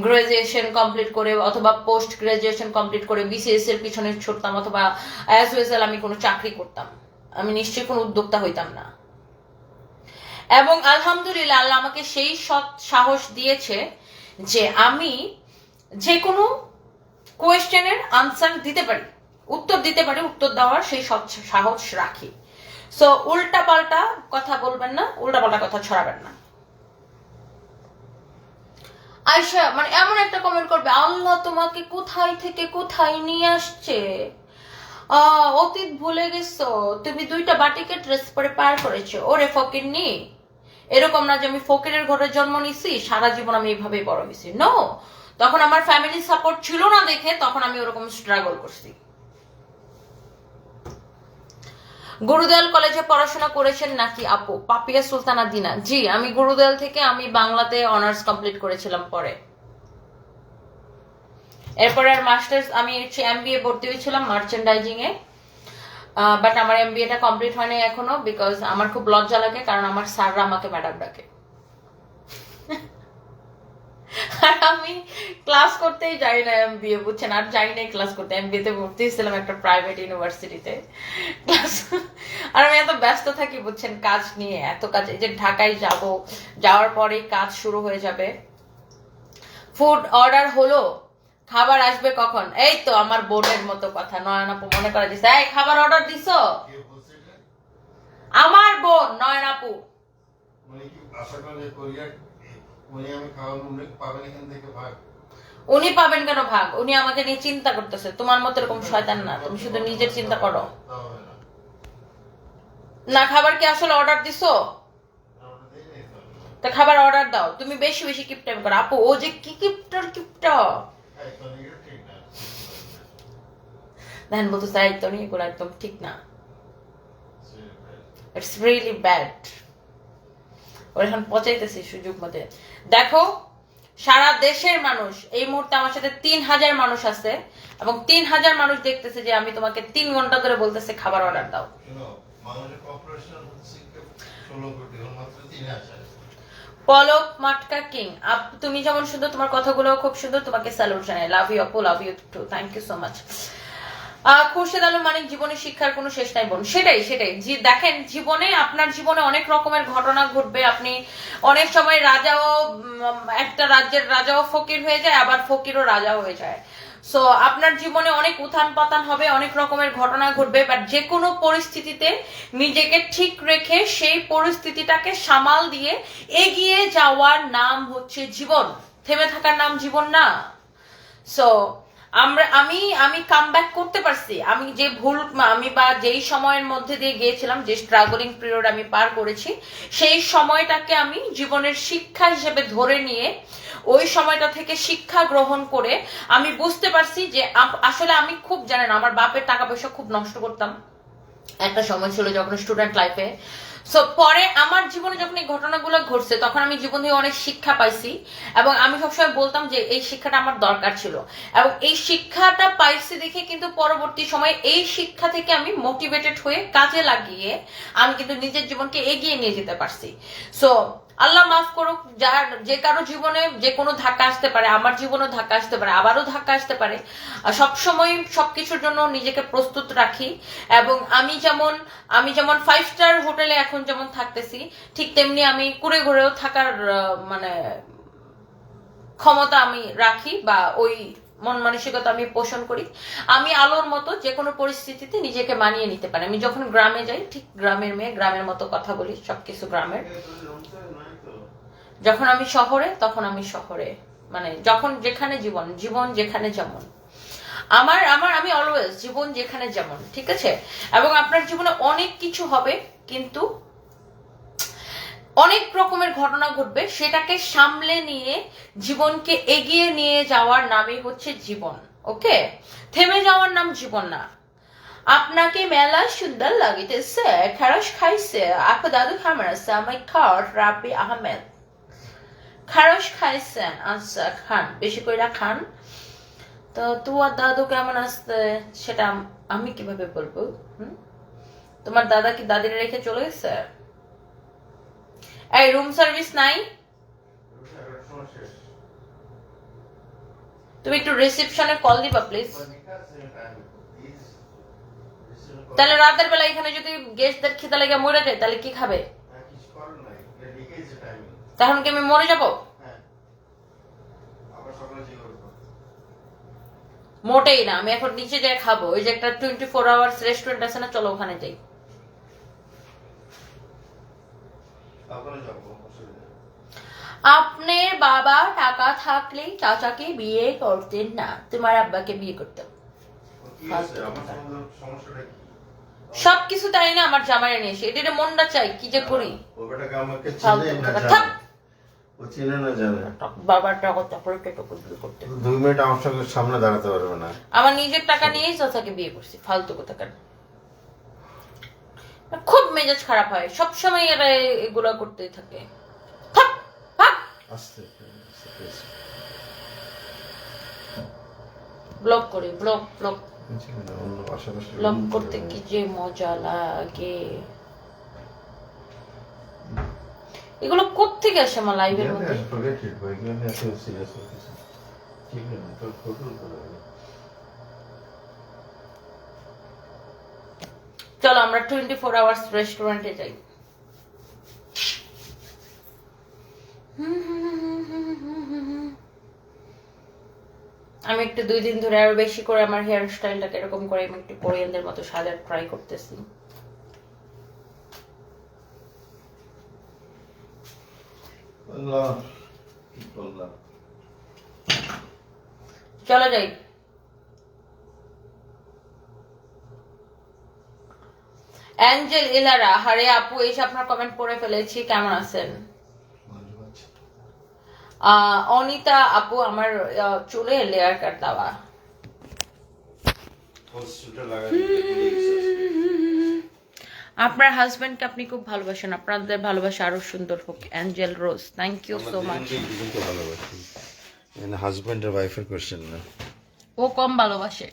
S1: গ্রাজুয়েশন কমপ্লিট করে অথবা পোস্ট গ্রাজুয়েশন কমপ্লিট করে বিসিএস এর পিছনে ছুটতাম অথবা অ্যাজ ওয়েল আমি কোনো চাকরি করতাম। আমি নিশ্চয়ই কোনো উদ্যোক্তা হইতাম না। এবং আলহামদুলিল্লাহ আল্লাহ আমাকে সেই সৎ সাহস দিয়েছে যে আমি যে কোনো কোয়েশ্চেনের আনসার দিতে পারি, উত্তর দিতে পারি, উত্তর দেওয়ার সেই সাহস রাখি। সো উল্টা পাল্টা কথা বলবেন না, উল্টা পাল্টা কথা ছড়াবেন না। আয়শা মানে এমন একটা কমেন্ট করবে, আল্লাহ তোমাকে কোথায় থেকে কোথায় নিয়ে আসছে, অতীত ভুলে গেছো, তুমি 2টা বাটিকে ড্রেস পরে পার করেছো। ওরে ফকিরনি, এরকম না যে আমি ফকিরের ঘরে জন্ম নিছি, সারা জীবন আমি এইভাবেই বড় হয়েছি। নো, তখন আমার ফ্যামিলি সাপোর্ট ছিল না দেখে তখন আমি ওরকম স্ট্রাগল করছি। গুরুদয়াল কলেজে পড়াশোনা করেছেন নাকি আপু? পাপিয়া সুলতানা দিনা, জি আমি গুরুদয়াল থেকে আমি বাংলাতে অনার্স কমপ্লিট করেছিলাম। পরে এরপরে আর মাস্টার্স আমি এমবিএ ভর্তি হয়েছিলাম মার্চেন্ডাইজিং এ, বাট আমার এমবিএটা কমপ্লিট হয়নি এখনো, বিকজ আমার খুব লজ্জা লাগে, কারণ আমার স্যাররা আমাকে ম্যাডাম ডাকে। আর আমি ক্লাস করতেই যাই না এমবিএ, বুঝছেন, আর যাই নাই ক্লাস করতে। এমবিএ তে ভর্তি হয়েছিলাম একটা প্রাইভেট ইউনিভার্সিটিতে, ক্লাস, আর আমি এত ব্যস্ত থাকি বুঝছেন কাজ নিয়ে, এত কাজ, এই যে ঢাকায় যাওয়ার পরেই কাজ শুরু হয়ে যাবে। ফুড অর্ডার হলো, খাবার আসবে কখন? এই তো আমার বোনের মতো কথা, নয়ন আপু মনে করে দিছে, এই খাবার অর্ডার দিছো? আমার বোন নয়ন আপু। উনি পাবেন কেন ভাগ? উনি আমাকে নিয়ে চিন্তা করতেছে, তোমার মতো এরকম শয়তান না, তুমি শুধু নিজের চিন্তা করো না। খাবার কি আসলে অর্ডার দিছো? তা খাবার অর্ডার দাও, তুমি বেশি বেশি কিপটাইম করো। আপু ও যে কি কিপটার দেখেন বলতেছে, তো নিয়ে এগুলো একদম ঠিক না, ইটস রিয়েলি ব্যাড। ওর এখন পচাইতেছি সুযোগ মতে। দেখো সারা দেশের মানুষ এই মুহূর্তে আমার সাথে 3000 মানুষ আছে, এবং 3000 মানুষ দেখতেছে যে আমি তোমাকে 3 ঘন্টা ধরে বলতেছে খাবার অর্ডার দাও। পলক মাটকা কিং, তুমি যেমন সুন্দর, তোমার কথাগুলো খুব সুন্দর, তোমাকে স্যালুট জানাই। লাভ ইউ আপু, love you too, thank you so much. Khurshed Alam Manik, জীবনে শিক্ষার কোনো শেষ নাই বোন। সেটাই দেখেন, জীবনে আপনার জীবনে অনেক রকমের ঘটনা ঘটবে। আপনি অনেক সময় রাজাও, একটা রাজ্যের রাজাও ফকির হয়ে যায়, আবার ফকিরও রাজা হয়ে যায়। সো আপনার জীবনে অনেক উত্থান পতন হবে, অনেক রকমের ঘটনা ঘটবে, বাট যে কোনো পরিস্থিতিতে নিজেকে ঠিক রেখে সেই পরিস্থিতিটাকে সামাল দিয়ে এগিয়ে যাওয়ার নাম হচ্ছে জীবন। থেমে থাকার নাম জীবন না। সো আমি কাম ব্যাক করতে পারছি। আমি যে আমি বা যেই সময়ের মধ্যে দিয়ে গিয়েছিলাম, যে স্ট্রাগলিং পিরিয়ড আমি পার করেছি, সেই সময়টাকে আমি জীবনের শিক্ষা হিসেবে ধরে নিয়ে ওই সময়টা থেকে শিক্ষা গ্রহণ করে আমি বুঝতে পারছি যে আসলে আমি খুব, জানেন, আমার বাপের টাকা পয়সা খুব নষ্ট করতাম একটা সময় ছিল যখন স্টুডেন্ট লাইফে। সো পরে আমার জীবনে যখন এই ঘটনাগুলো ঘটছে, তখন আমি জীবন থেকে অনেক শিক্ষা পাইছি, এবং আমি সবসময় বলতাম যে এই শিক্ষাটা আমার দরকার ছিল, এবং এই শিক্ষাটা পাইছি দেখে কিন্তু পরবর্তী সময়ে এই শিক্ষা থেকে আমি মোটিভেটেড হয়ে কাজে লাগিয়ে আমি কিন্তু নিজের জীবনকে এগিয়ে নিয়ে যেতে পারছি। সো আল্লাহ মাফ করুক, যার যে কারো জীবনে যে কোনো ধাক্কা আসতে পারে, আমার জীবনেও ধাক্কা আসতে পারে, আবারও ধাক্কা আসতে পারে। সবসময় সবকিছুর জন্য নিজেকে প্রস্তুত রাখি, এবং আমি যেমন 5 স্টার হোটেলে এখন যেমন থাকতেছি, ঠিক তেমনি আমি কুড়ে ঘুরেও থাকার মানে ক্ষমতা আমি রাখি, বা ওই মন মানসিকতা আমি পোষণ করি। আমি আলোর মতো যে কোনো পরিস্থিতিতে নিজেকে মানিয়ে নিতে পারি। আমি যখন গ্রামে যাই, ঠিক গ্রামের মেয়ে, গ্রামের মতো কথা বলি, সবকিছু গ্রামের। যখন আমি শহরে, তখন আমি শহরে, মানে যখন যেখানে জীবন যেখানে যেমন, আমি অলওয়েজ জীবন যেখানে যেমন, ঠিক আছে। এবং আপনার জীবনে অনেক কিছু হবে, কিন্তু অনেক রকমের ঘটনা ঘটবে, সেটাকে সামলে নিয়ে জীবনকে এগিয়ে নিয়ে যাওয়ার নামই হচ্ছে জীবন। ওকে, থেমে যাওয়ার নাম জীবন না। আপনাকে মেলা সুন্দর লাগিতেছে, খারস খাইছে আপু দাদু খামার আছে আমার খট রাবি আহমেদ। খারস খাইছেন? আচ্ছা খান, বেশি করে খান। তো তোমার দাদু কেমন আসতে সেটা আমি কিভাবে বলবো? তোমার দাদা কি দাদিরা রেখে চলে গেছে? এই রুম সার্ভিস নাই? তুমি একটু রিসেপশনে কল দিবা প্লিজ। তাহলে রাতের বেলা এখানে যদি গেস্টদের খিদা লেগে মরে যায়, তাহলে কি খাবে? তখন কি আমি মরে যাবো? মোটেই না, আমি এখন নিচে যাই খাবো। ওই যে একটা 24 আওয়ার্স রেস্টুরেন্ট আছে না, চলো ওখানে যাই। আপনার বাবা টাকা থাকলে চাচাকে বিয়ে করতেন না, তোমার আব্বাকে বিয়ে করতেন। সবকিছু তাই না, আমার জামাই নিয়ে এসে এটা মনটা চাই, কি যে করি। বাবার টাকা করতে
S2: 2 মিনিট আমার সঙ্গে সামনে দাঁড়াতে পারবে না।
S1: আমার নিজের টাকা নিয়েই চাচাকে বিয়ে করছি, ফালতু কথা কেন? খুব মেজাজ খারাপ হয়, সবসময় এরা এগুলা করতেই থাকে। ব্লক করি, ব্লক ব্লক ব্লক করতে কি যে মজা লাগে। এগুলো কোত্থেকে আসে আমার লাইভের মধ্যে? চলো আমরা 24 আওয়ার্স রেস্টুরেন্টে যাই। আমি একটু 2 দিন ধরে আরো বেশি করে আমার হেয়ার স্টাইলটাকে এরকম করে আমি একটু কোরিয়ানদের মতো সাজার ট্রাই করতেছি। চলো যাই। অ্যাঞ্জেল ইলারা, হারে আপু এসে আপনার কমেন্ট পড়ে ফেলেছি, কেমন আছেন? অনিতা আপু আমার চুলে লেয়ার কাট দেওয়া। আপনার হাজবেন্ডকে আপনি খুব ভালোবাসেন, আপনাদের ভালোবাসা আরো সুন্দর হোক। Angel Rose, thank you so much.
S2: Husband আর ওয়াইফের কোশ্চেন না,
S1: ও কম ভালোবাসে,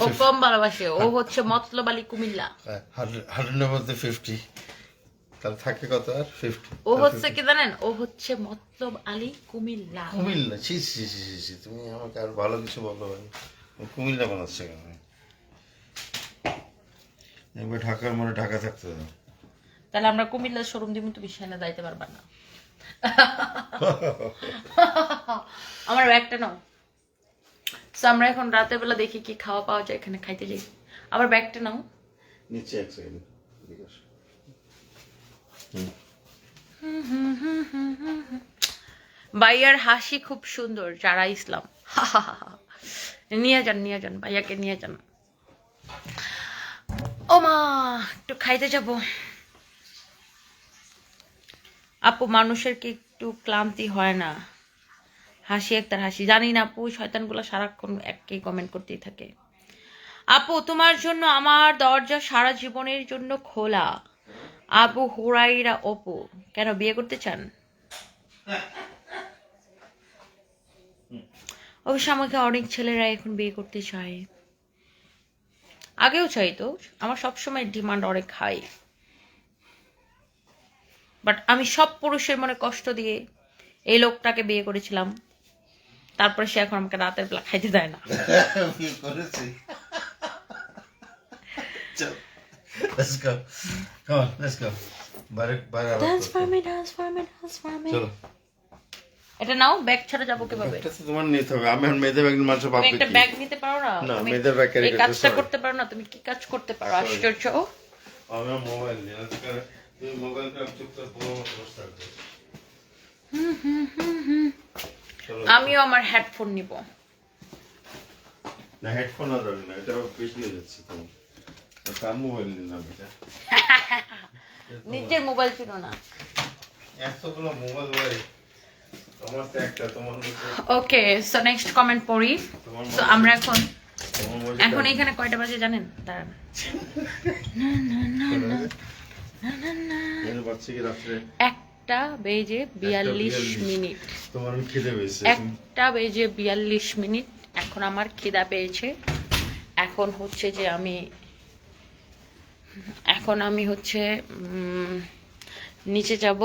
S1: ও কম ভালোবাসে, ও হচ্ছে মতলব আলী কুমিল্লা।
S2: 100 এর মধ্যে 50, তাহলে থাকে কত আর 50?
S1: ও হচ্ছে কি জানেন, ও হচ্ছে মতলব আলী কুমিল্লা।
S2: কুমিল্লা? ছি ছি ছি ছি, তুমি আমাকে আর ভালো কিছু বলো ভাই, কুমিল্লা বানাচ্ছে কেন? একবার ঢাকার মানে ঢাকা থাকতে হবে।
S1: তাহলে আমরা কুমিল্লার শোরুম দিব, তুমি সেখানে যাইতে পারবা না। আমার ব্যাগটা নাও। আমরা এখন রাতের বেলা দেখি কি খাওয়া পাওয়া যায়, এখানে খাইতে যাই। আবার ব্যাগটা নাও
S2: নিচে, এক সেকেন্ড।
S1: ভাইয়ার হাসি খুব সুন্দর, যারা ইসলাম। নিয়ে যান, নিয়ে যান, ভাইয়াকে নিয়ে যান। ও মা, একটু খাইতে যাব। আপু মানুষের কি একটু ক্লান্তি হয় না? হাসি একটার হাসি, জানি না আপু, শয়তানগুলো সারাক্ষণ একই কমেন্ট করতেই থাকে। আপু তোমার জন্য আমার দরজা সারা জীবনের জন্য খোলা। আবু হুরাইরা অপু, কেন বিয়ে করতে চান? অবশ্য আমাকে অনেক ছেলেরা এখন বিয়ে করতে চায়, আগেও চাইতো। আমার সবসময় ডিমান্ড অনেক হাই, বাট আমি সব পুরুষের মনে কষ্ট দিয়ে এই লোকটাকে বিয়ে করেছিলাম। তারপরে সে এখন আমাকে রাতের বেলা খাইতে দেয় না।
S2: Let's go. Come on, let's go.
S1: Dance for me, dance for me, dance for me. চলো। এটা নাও, ব্যাগ ছাড়া যাবো কিভাবে?
S2: এটা তো তোমার নিতে হবে। আমি আর মেয়েদের ব্যাগ মানুষ ভাববে কি?
S1: একটা ব্যাগ নিতে পারো না?
S2: না, মেয়েদের ব্যাগ ক্যারি করতে
S1: এই কাজটা করতে পারো না? তুমি কি কাজ করতে পারো? আশ্চর্য।
S2: আমি মোবাইল নিয়ে আজকে তুমি মোবাইলটা চুপচাপ পুরো বসে থাকো।
S1: আমিও আমার হেডফোন নিব।
S2: না, হেডফোন আর না, এটা বেশি হয়ে যাচ্ছে তো। তার মোবাইল নিলাম এটা।
S1: নিজের মোবাইল ছিল না।
S2: এতগুলো মোবাইল ভাই, তোমার তো একটা, তোমার
S1: ওকে, সো নেক্সট কমেন্ট পড়ি। সো আমরা এখন এখানে কয়টা বাজে জানেন? দাঁড়ান। একটা বেজে 42 মিনিট।
S2: তোমার খিদে পেয়েছে?
S1: একটা বেজে 42 মিনিট। এখন আমার খিদা পেয়েছে। এখন হচ্ছে যে আমি হচ্ছে নিচে যাব।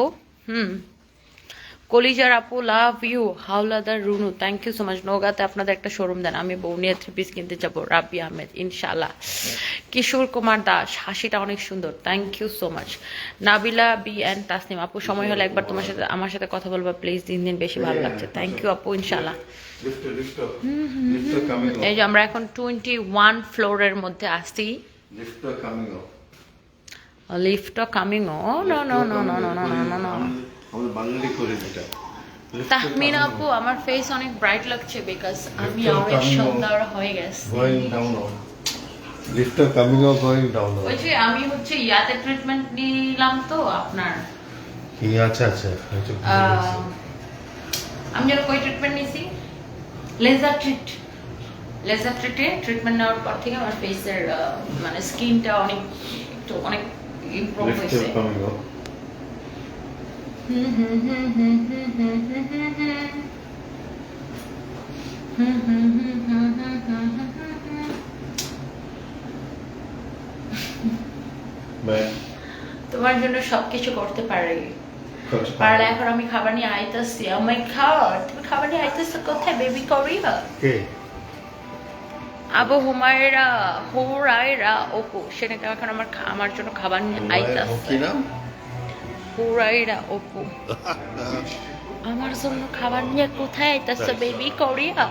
S1: কলিজার আপু love you. Howlader Runu, thank you so much. নওগাঁতে আপনাদের একটা শোরুম দেন, আমি বৌনিয়া 3 পিস কিনতে যাবো। রাবি আহমেদ, ইনশাল্লাহ। কিশোর কুমার দাস, হাসিটা অনেক সুন্দর, thank you so much. Nabila B and Tasnim আপু, সময় হলে একবার আমার সাথে কথা বলবা প্লিজ, দিন দিন বেশি ভালো লাগছে। থ্যাংক ইউ আপু, ইনশাল্লাহ। এই যে আমরা এখন 21 ফ্লোরের মধ্যে আসছি। লিফটও coming. Oh no no no no no no no no. Tahmina আপু, আমার ফেস অনেক ব্রাইট লাগছে বিকজ আমি অনেক সুন্দর হয়ে গেছি।
S2: লিফটটা কামিং আপ, গোইং ডাউন।
S1: ওই যে আমি হচ্ছে ইয়াতে ট্রিটমেন্ট নিলাম তো আপনার।
S2: কি? আচ্ছা আচ্ছা,
S1: আমি যেন কই ট্রিটমেন্ট নিছি, লেজার ট্রিট। লেজার ট্রিটমেন্ট নেওয়ার পর থেকে আমার ফেসের মানে স্কিনটা অনেক ইমপ্রুভ হয়েছে। তোমার জন্য সবকিছু করতে পারি, পারলে এখন আমি খাবার নিয়ে আইতেছি। ও মাই গড, তুমি খাবার নিয়ে আইতেছো কোথায় বেবি? করিবা আবু হুরায়রা অপু, সেটা এখন আমার জন্য খাবার নিয়ে আইতেছে। হুরায়রা অপু আমার জন্য খাবার নিয়ে কোথায় আইতেছে বেবি? করিয়া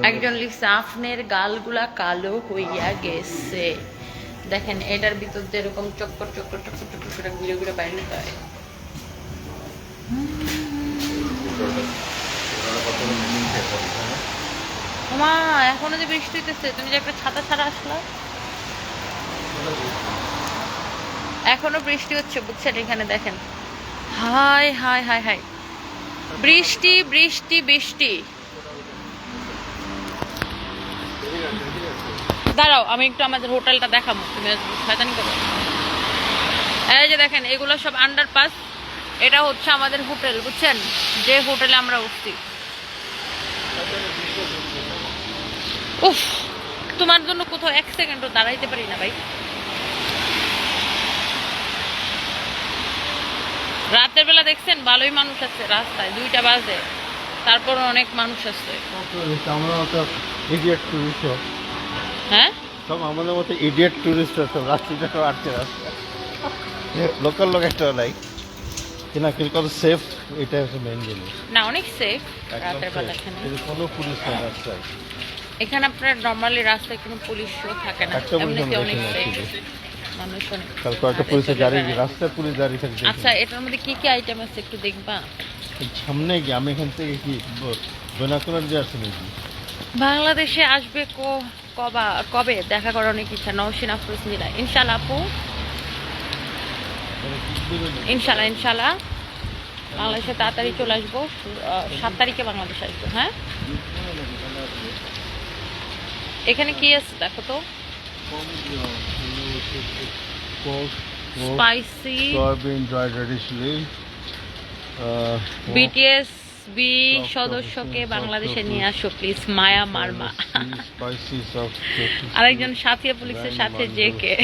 S1: একজন লিখছে আপনার গালগুলা কালো হইয়া গেছে। দেখেন এটার ভিতর দিয়ে এরকম চক্কর চক্কর চক্কর চক্কর করে ঘুরে ঘুরে বাইরে হয়। মা এখনো যে বৃষ্টি হইতেছে, তুমি যে একটা ছাতা ছাড়া আসলা। এখনো বৃষ্টি হচ্ছে বুঝছেন, এখানে দেখেন। হাই হাই হাই হাই, বৃষ্টি বৃষ্টি বৃষ্টি। দাঁড়াও আমি একটু আমাদের হোটেলটা দেখাবো, তুমি শয়তানি করো। এই যে দেখেন এগুলো সব আন্ডারপাস, এটা হচ্ছে আমাদের হোটেল বুঝছেন, যে হোটেলে আমরা উঠছি। উফ, তোমার জন্য কোথাও এক সেকেন্ডও দাঁড়াইতে পারি না ভাই। রাতের বেলা দেখছেন ভালোই মানুষ আছে রাস্তায়, 2টা বাজে, তারপর অনেক মানুষ আছে। হ্যাঁ
S2: সব আমাদের মতো ইডিয়েট টুরিস্ট আছে, রাস্তাটা আটকে রাস্তা লোকাল লোক একটা নাই কিনা কত সেফ, এটা হচ্ছে মেইন জিনিস।
S1: না অনেক সেফ রাতের বেলা এখানে,
S2: কোনো পুলিশ নাই রাস্তায়।
S1: এখানে আপনার নরমালি রাস্তায় কোনো পুলিশও থাকে না, এমনিতে অনেক সেফ মানুষ অনেক।
S2: কাল কয়েকটা পুলিশের গাড়ি, রাস্তায় পুলিশ দাঁড়িয়ে থাকে।
S1: আচ্ছা এটার মধ্যে কি কি আইটেম আছে একটু দেখবা?
S2: সামনে গিয়ে আমি এখান থেকে কি বেনাকুলার দিয়ে আসছি নাকি?
S1: বাংলাদেশে আসবে কবে দেখা করার অনেক ইচ্ছা। নওশিন আফরোজ মিরা, ইনশাল্লাহ আপু, ইনশাল্লাহ ইনশাল্লাহ বাংলাদেশে তাড়াতাড়ি চলে আসবো। 7 তারিখে বাংলাদেশ আসবো। হ্যাঁ এখানে কি আছে দেখো তো, spicy
S2: soybean dried radish leave.
S1: BTS V সদস্যকে বাংলাদেশে নিয়ে আসো প্লিজ, মায়া মারমা। আরেকজন সাথিয়া পুলিশের সাথে জেকে।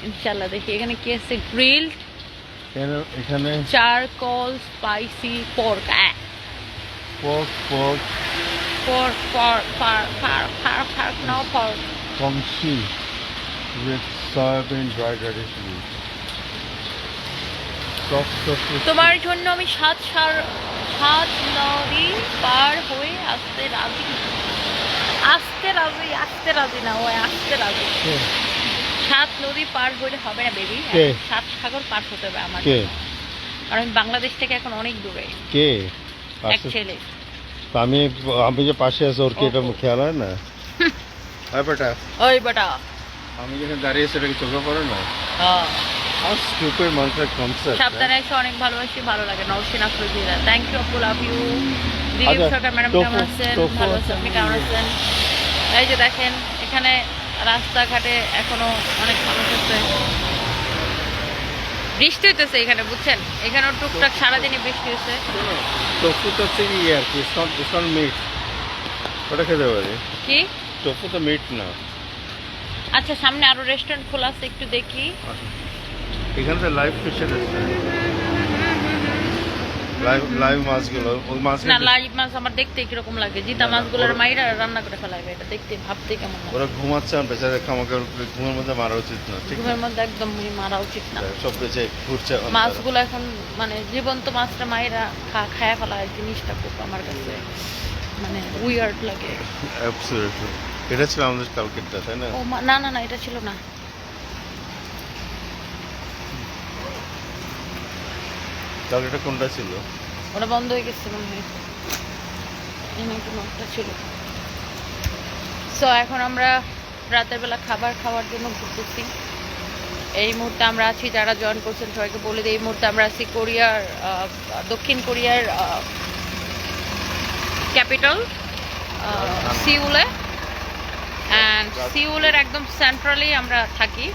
S1: ইনশাল্লাহ দেখি এখানে কি আছে। গ্রিল,
S2: এখানে
S1: charcoal spicy pork, no pork,
S2: কংসি with soybean dried radish leaf.
S1: তোমার জন্য আমি 7 নদী পার হয়ে আসতে রাজি না, ওই আসতে রাজি। 7 নদী পার হলে হবে না বেবি, 7 সাগর পার হতে হবে আমার, কারণ বাংলাদেশ থেকে এখন অনেক দূরে।
S2: কে
S1: এক ছেলে,
S2: আমি যে পাশে আছে ওর কি এটা খেয়াল হয় না? ওই বেটা আমি যেখানে দাঁড়িয়ে আছি, এটা কি চোখে পড়ে না?
S1: সাবধানে এসে, অনেক ভালোবাসি, ভালো লাগে। নওশিন আফরোজ মিরা, থ্যাংক ইউ আপু, love you. Dilip Sarkar madam কেমন আছেন? ভালো আছেন, আপনি কেমন আছেন? এই যে দেখেন এখানে রাস্তাঘাটে এখনো অনেক মানুষ আছে, বৃষ্টি হইতেছে এখানে বুঝছেন, এখানেও টুকটাক সারাদিনই বৃষ্টি হচ্ছে।
S2: টোফু তো হচ্ছে কি আর কি, মিট, ওটা খেতে পারি
S1: কি?
S2: টোফু তো মিট না।
S1: আচ্ছা সামনে আরো রেস্টুরেন্ট খোলা আছে, একটু দেখি।
S2: এখানে তো লাইভ ফিশের রেস্টুরেন্ট, লাইভ মাছগুলো, ওই মাছ
S1: না লাইভ মাছ আমার দেখতে কিরকম লাগে, জিতা মাছগুলোর মাইরা রান্না করে ফেলাইবে, এটা দেখতে ভাবতে কেমন লাগে।
S2: ওরা ঘুমাচ্ছে, বেচারা খামাকে ঘুমের মধ্যে মারা উচিত না,
S1: ঘুমের মধ্যে একদম মারা উচিত না।
S2: সব বেঁচে ঘুরছে
S1: মাছগুলো এখন মানে জীবন্ত মাছটা মাইরা খায়া ফেলায়, জিনিসটা খুব আমার কাছে মানে উইয়ার্ড লাগে।
S2: অ্যাবসলিউটলি, এটা ছিল আমাদের কালকেরটা, তাই না?
S1: ও না এটা ছিল না।
S2: কালকেরটা কোনটা ছিল?
S1: ওটা বন্ধ হয়ে গেছে মনে হয়, এখানে একটা ছিল। সো এখন আমরা রাতের বেলা খাবার খাওয়ার জন্য ঘুরতেছি। এই মুহূর্তে আমরা আছি, যারা জয়েন করছেন সবাইকে বলে দিই, এই মুহূর্তে আমরা আছি কোরিয়ার, দক্ষিণ কোরিয়ার ক্যাপিটাল সিউলে। অ্যান্ড সিউলের একদম সেন্ট্রালি আমরা থাকি।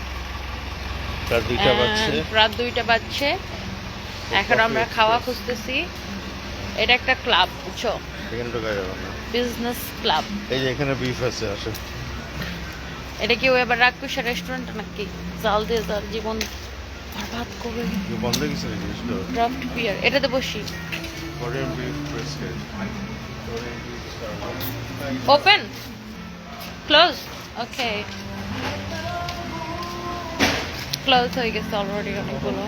S1: রাত 2টা বাজছে। এখন আমরা খাওয়া খুঁজতেছি। এটা একটা ক্লাব, বুঝছো, বিজনেস ক্লাব।
S2: এই যে এখানে বিফ আছে, আসে।
S1: এটা কি ওই আবার রাগকুশা রেস্টুরেন্ট নাকি? জাল দিয়ে জাল জীবন বরবাদ করে
S2: বন্ধ কিছু নাকি?
S1: ক্রাফট বিয়ার, এটাতে বসি।
S2: Korean beef brisket.
S1: Open close, okay close হয়ে গেছে অলরেডি অনেকগুলো।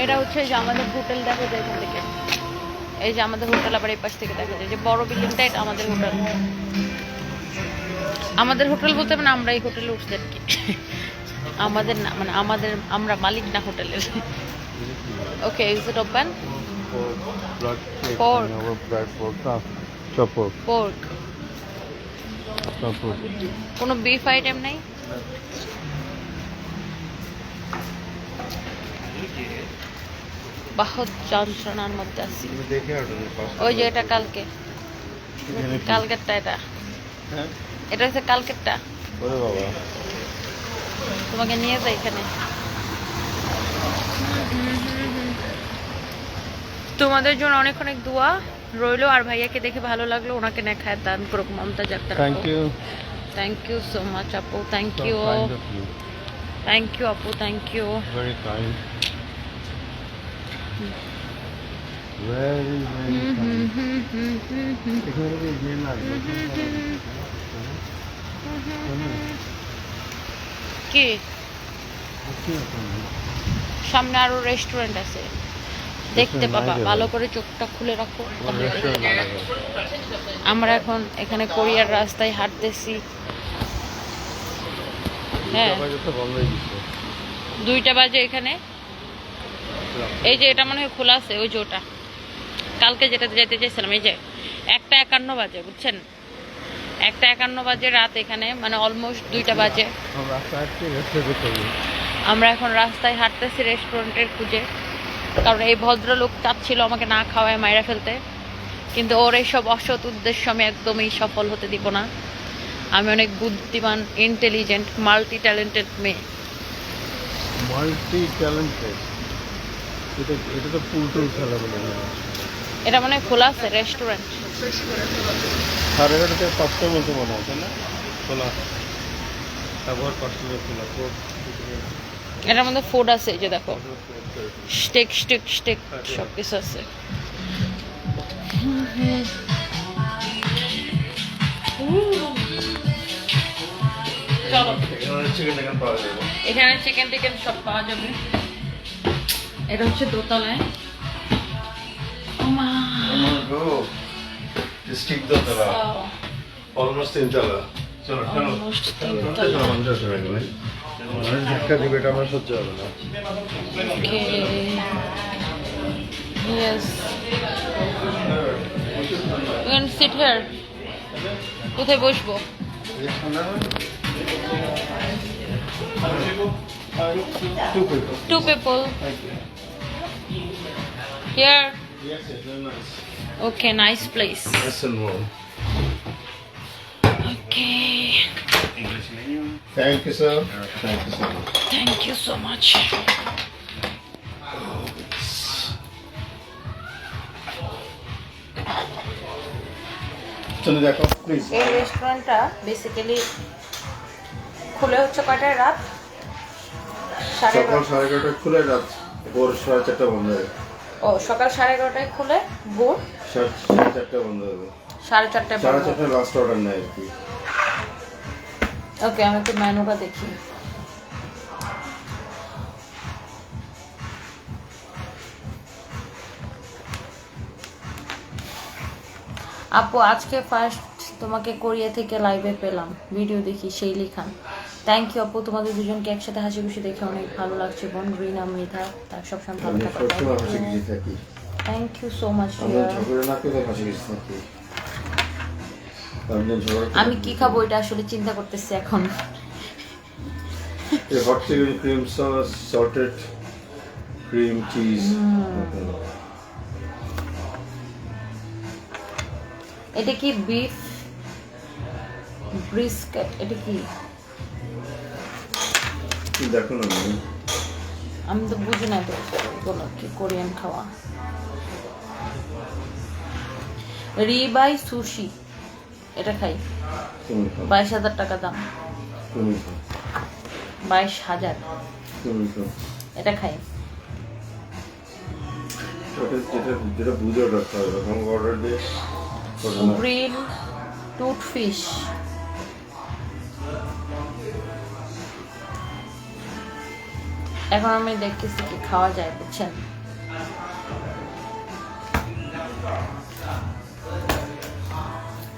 S1: এটা হচ্ছে যে আমাদের হোটেল দেখা যায় এখান থেকে। এই যে আমাদের হোটেল, আবার এই পাশ থেকে দেখা যায় যে বড় বিল্ডিংটা, এটা আমাদের হোটেল। আমাদের হোটেল বলতে মানে আমরা এই হোটেলে উঠছি আর কি। আমাদের না, মানে আমরা মালিক না হোটেলের। ওকে, ইজ ইট ওপেন? পোর্ক। কোনো বিফ আইটেম নাই? বহুত যন্ত্রণার মধ্যে আছি। ওই যে এটা কালকেরটা, এটা হচ্ছে কালকেরটা। তোমাকে নিয়ে যাই এখানে। তোমাদের জন্য অনেক অনেক দোয়া রইলো। আর ভাইয়াকে দেখে ভালো লাগলো, ওনাকে নেখায় দান করো Momtaz Akter. Thank you so much আপু, থ্যাংক ইউ আপু, thank you.
S2: Very kind. Very kind.
S1: কি সামনে আরো রেস্টুরেন্ট আছে, দেখতে পাবা। ভালো করে চোখটা খুলে রাখো। আমরা এখন এখানে কোরিয়ার রাস্তায় হাঁটতেছি। হ্যাঁ, 2টা বাজে এখানে। এই যে এটা মনে হয় খোলা আছে, ওই যে ওটা কালকে যেটাতে যেতে চাইছিলাম। এই যে 1:51 বাজে, বুঝছেন? 1:51 বাজে রাত এখানে, মানে অলমোস্ট 2টা বাজে। আমরা এখন রাস্তায় হাঁটতেছি রেস্টুরেন্টের খুঁজে, কারণ এই ভদ্রলোক চাচ্ছিল আমাকে না খাওয়ায় মাইরা ফেলতে, কিন্তু ওর এইসব অসৎ উদ্দেশ্য আমি একদমই সফল হতে দিব না। আমি অনেক বুদ্ধিমান, ইন্টেলিজেন্ট, মাল্টি ট্যালেন্টেড মেয়ে।
S2: Multi talented? এটা তো পুলটুল খেলা বলে।
S1: এটা মানে খোলা আছে রেস্টুরেন্ট।
S2: 11:30 থেকে 5টার মধ্যে মনে হয়, তাই না? খোলা, তারপর 5টা খোলা।
S1: এটার মধ্যে ফুড আছে, এই যে দেখো, স্টেক সব কিছু আছে। চলো, এখানে চিকেন টিকেন সব পাওয়া যাবে। এটা হচ্ছে দোতলায়।
S2: অলমোস্ট 3তলা। চলো ধাক্কা দিবে, এটা আমার সহ্য হবে না।
S1: Yes. You can sit here. কোথায় বসবো? Two people. Here.
S2: Yes, very nice.
S1: Okay, nice place.
S2: Yes and more.
S1: Okay.
S2: English menu. Thank you, sir. Thank you so much.
S1: Thank you so much.
S2: চলে দেখো please.
S1: এই রেস্টুরেন্টটা basically খুলে হচ্ছে কয়টায়? রাত
S2: সকাল 11:30 খুলে রাত ভোর 4:30 বন্ধ হবে।
S1: ও, সকাল 11:30টায় খুলে ভোর
S2: 4:30 বন্ধ হবে।
S1: 4:30টায়
S2: 4:30 লাস্ট অর্ডার নেয় আর কি।
S1: ওকে, আমি একটু মেনুটা দেখি। আপু, আজকে ফার্স্ট তোমাকে কোরিয়া থেকে লাইভে পেলাম, ভিডিও দেখি সেই লিখান। থ্যাংক ইউ আপু, তোমাদের দুজনকে একসাথে হাসি খুশি দেখে অনেক ভালো লাগছে। বোন রিনা মৃধা, তার সবসময় ভালো থাকো। Thank you so much. আমি কি খাবো এটা আসলে চিন্তা করতেছি এখন।
S2: Hot chicken cream sauce, salted cream cheese.
S1: এটা কি বিফ ব্রিস্কেট? এটা কি
S2: দেখো না,
S1: আমি তো বুঝি না তো এগুলো কি কোরিয়ান খাওয়া। রিবাই সুশি, এটা খাই, 22,000 টাকা দাম। 22,000, এটা খাই।
S2: যেটা বুঝে রাখতে হবে, অর্ডার দিয়ে
S1: গ্রিন টুথফিশ, এখন আমি দেখতেছি কি খাওয়া যায়, বুঝছেন?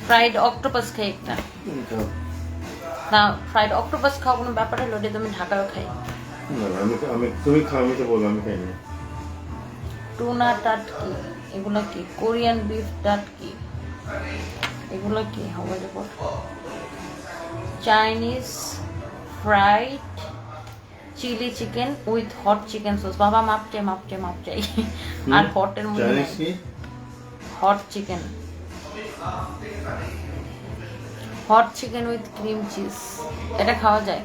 S1: ফ্রাইড অক্টোপাস খাই একটা না, ফ্রাইড অক্টোপাস খাওয়া কোনো ব্যাপার হলো, এটা তুমি ঢাকায়ও খাই।
S2: তুমি খাও, আমি তো বলবো আমি খাই না।
S1: টুনা টাটকি, এগুলো কি? কোরিয়ান বিফ টাটকি, এগুলো কি? হবে দেখো, Chinese fried chili chicken with hot chicken sauce. বাবা মাপ চাই আর হটের মধ্যে hot chicken with cream cheese, এটা খাওয়া যায়।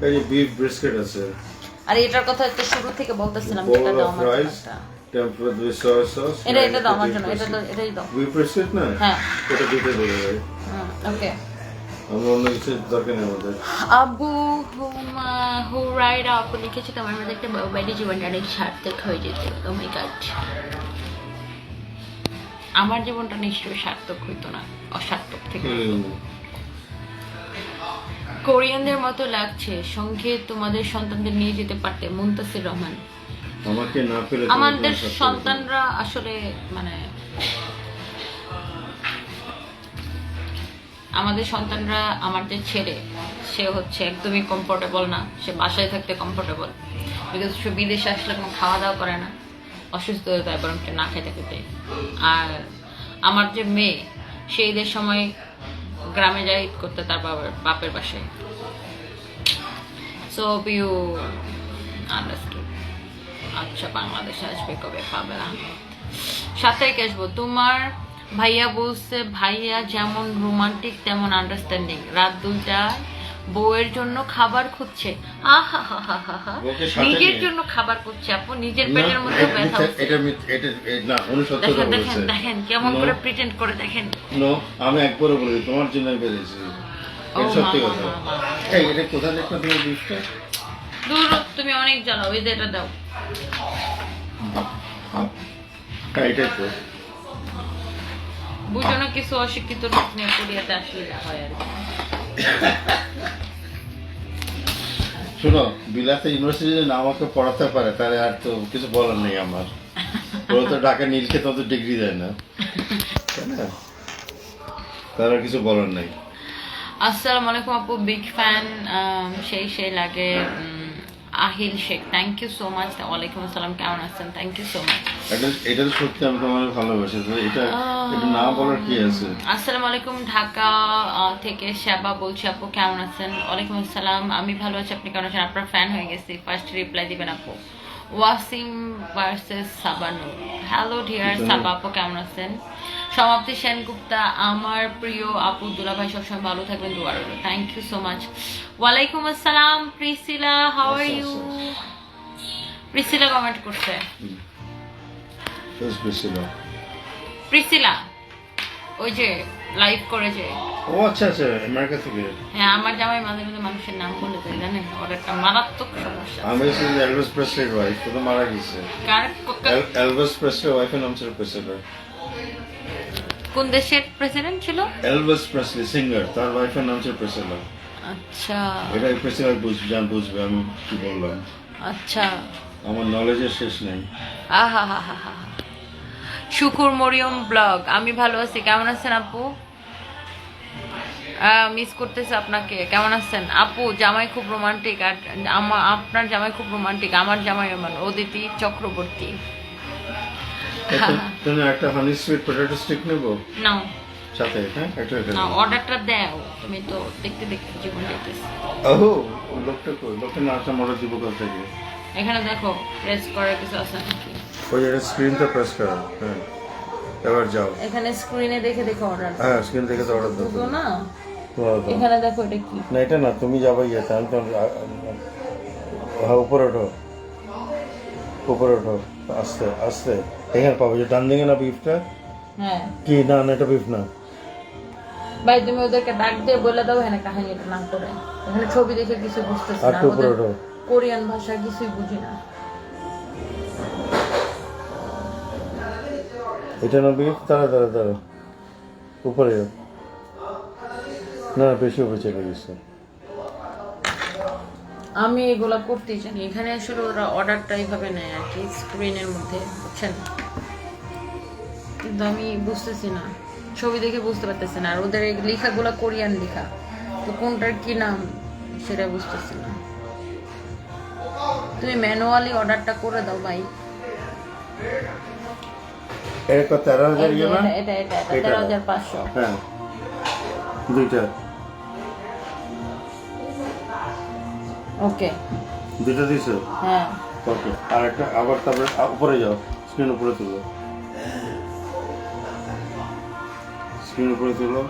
S2: এই বিফ ব্রিস্কেট আছে,
S1: আর এটার কথা তো শুরু থেকে বলতেছিলাম, এটা দাও আমার জন্য,
S2: টেম্পারেড উইথ সয়া সস।
S1: এটা দাও আমার জন্য, এটাই দাও।
S2: বিফ ব্রিস্কেট না?
S1: হ্যাঁ,
S2: এটা দিতে দেবে ভাই।
S1: ওকে।
S2: আমরা অন্য কিছু দরকার নেই আমাদের।
S1: আবু হুরায়রা আপু লিখেছে, তোমার মধ্যে একটা বৈবাহিক জীবনটা অনেক সার্থক হয়ে যেত। ও মাই গড, আমার জীবনটা নিশ্চয়ই সার্থক হইতো না, অসার্থক থেকে। কোরিয়ানদের মতো লাগছে, সঙ্গে তোমাদের সন্তানদের নিয়ে যেতে পারতে। মুনতাসির রহমান,
S2: আমাকে না পেলে
S1: আমাদের সন্তানরা আসলে মানে আমাদের সন্তানরা, আমার যে ছেলে সে হচ্ছে একদমই কমফোর্টেবল না, সে বাসায় থাকতে কমফোর্টেবল, বিকজ সে বিদেশে আসলে কোনো খাওয়া দাওয়া করে না, অসুস্থ হয়ে যায়, বরং না খাইতে খেতে। আর আমার যে মেয়ে, সে ঈদের সময় গ্রামে যায় ঈদ করতে তার বাপের বাসায়। So you understood. আচ্ছা, বাংলাদেশে আসবে কবে? পাবে না, 7 তারিখে আসবো। তোমার ভাইয়া বলছে, ভাইয়া যেমন রোমান্টিক তেমন আন্ডারস্ট্যান্ডিং। রাত 2টায় বউয়ের জন্য খাবার খুঁজছে। আহা হা হা হা হা, নিজের জন্য খাবার খুঁজছে আপু, নিজের পেটের মধ্যে ব্যথা হচ্ছে। দেখেন কেমন করে প্রিটেন্ড করে, দেখেন।
S2: আমি একবারও বলি তোমার জন্য বেরিয়েছি, সত্যি কথা। এই এটা কোথায় দেখো তুমি বিফটা?
S1: দূর, তুমি অনেক জ্বালাও, এই যে এটা দাও।
S2: এটাই তো
S1: বুঝো না, কিছু অশিক্ষিত লোক নিয়ে কোরিয়াতে আসলে যা হয় আর কি।
S2: শোনো, বিলাতে ইউনিভার্সিটি যদি না আমাকে পড়াতে পারে তাহলে আর তো কিছু বলার নেই আমার। ওরা তো ঢাকা নীলকে তত ডিগ্রি দেয় না, তাই না? তার আর কিছু বলার নাই।
S1: আসসালামু আলাইকুম আপু, বিগ ফ্যান, সেই লাগে। Ahil Sheikh, thank you so much. ওয়ালাইকুম আসসালাম, কেমন আছেন? Thank you so much.
S2: এটা সত্যি আমি তোমার ভালোবাসি, এটা না বলার কি আছে।
S1: আসসালামু আলাইকুম, ঢাকা থেকে শ্যাবা বলছি। আপু কেমন আছেন? ওয়ালাইকুম আসসালাম, আমি ভালো আছি, আপনি কেমন আছেন? আপনার ফ্যান হয়ে গেছি, ফার্স্ট রিপ্লাই দিবেন আপু। ওয়াসিম ভার্সেস সাবানু, হ্যালো ডিয়ার সাবা, আপু কেমন আছেন? সমাপ্তি সেনগুপ্তা, আমার প্রিয় আপু দুলাভাই সবসময় ভালো থাকবেন, দোয়া রইল। Thank you so much. ওয়ালাইকুম আসসালাম Priscilla, how are you? Priscilla comment করছে। প্রিসিলা ওই যে লাইভ করে যে,
S2: ও আচ্ছা আচ্ছা, আমেরিকা থেকে।
S1: হ্যাঁ, আমার জামাই মাঝে মাঝে মানুষের নাম বলে দেয়, জানেন? ওর একটা মারাত্মক সমস্যা।
S2: আমি এলভিস প্রেসলির ওয়াইফ, তো মারা গেছে। এলভিস প্রেসলির ওয়াইফের নাম ছিল প্রেসিলা।
S1: কোন দেশের প্রেসিডেন্ট ছিল?
S2: এলভিস প্রেসলি সিঙ্গার, তার ওয়াইফের নাম ছিল প্রেসিলা।
S1: আচ্ছা,
S2: এটা প্রেসিলা বুঝবে আমি কি বললাম।
S1: আচ্ছা,
S2: আমার নলেজের শেষ নেই।
S1: আহা হা হা হা। শুকুর মরিয়ম ব্লগ, আমি ভালো আছি, কেমন আছেন আপু? মিস করতেছে আপনাকে, কেমন আছেন আপু? জামাই খুব রোমান্টিক, আর আপনার জামাই খুব রোমান্টিক, আমার জামাই এমন। অদিতি চক্রবর্তী,
S2: তুমি একটা হানি সুইট পটেটো স্টিক নেব?
S1: নাও।
S2: সাথে হ্যাঁ এটা
S1: না অর্ডারটা দাও, আমি তো দেখতে দেখতে জীবন যাইতেছি।
S2: ওহো লোকটা না আসলে অর্ডার দিব কোথা থেকে?
S1: এখানে দেখো প্রেস করার কিছু আছে নাকি?
S2: ওই এটা স্ক্রিনটা প্রেস করো, হ্যাঁ এবার যাও।
S1: এখানে স্ক্রিনে দেখে দেখে অর্ডার
S2: হ্যাঁ স্ক্রিন দেখে তো অর্ডার দাও
S1: না। এখানে দেখো এটা কি?
S2: না এটা না, তুমি যাবে ইয়েতে, আমি তো হ্যাঁ উপরে ওঠো আস্তে আস্তে, এখানে পাবো যে ডান দিকে না বিফটা।
S1: হ্যাঁ
S2: কি না না এটা বিফ না
S1: ভাই, তুমি ওদেরকে ডাক দিয়ে বলে দাও হ্যাঁ কাহিনীটা না করে। এখানে ছবি দেখে কিছু বুঝতেছি
S2: আর
S1: না,
S2: উপরে ওঠো।
S1: কোরিয়ান ভাষা কিছুই বুঝি না।
S2: এটা না বিফ, দাঁড়া উপরে যাও। না বেশি উপরে চলে গেছে।
S1: আমি এগুলা করতেই জানি। এখানে আসলে ওরা অর্ডারটা এইভাবে নেয় আর কি, স্ক্রিনের মধ্যে, বুঝছেন? কিন্তু আমি বুঝতেছি না, ছবি দেখে বুঝতে পারতেছি না। আর ওদের এই লেখাগুলো কোরিয়ান লেখা, তো কোনটার কি নাম সেটা বুঝতেছি না। তুমি ম্যানুয়ালি অর্ডারটা করে দাও ভাই।
S2: এটা 13,000 ইয়ে না?
S1: এটা 13,500।
S2: হ্যাঁ দুইটা
S1: ওকে
S2: দুইটা দিছো?
S1: হ্যাঁ
S2: ওকে। আর একটা আবার তারপরে উপরে যাও, স্ক্রিন উপরে তুলো, স্ক্রিন উপরে তুলো।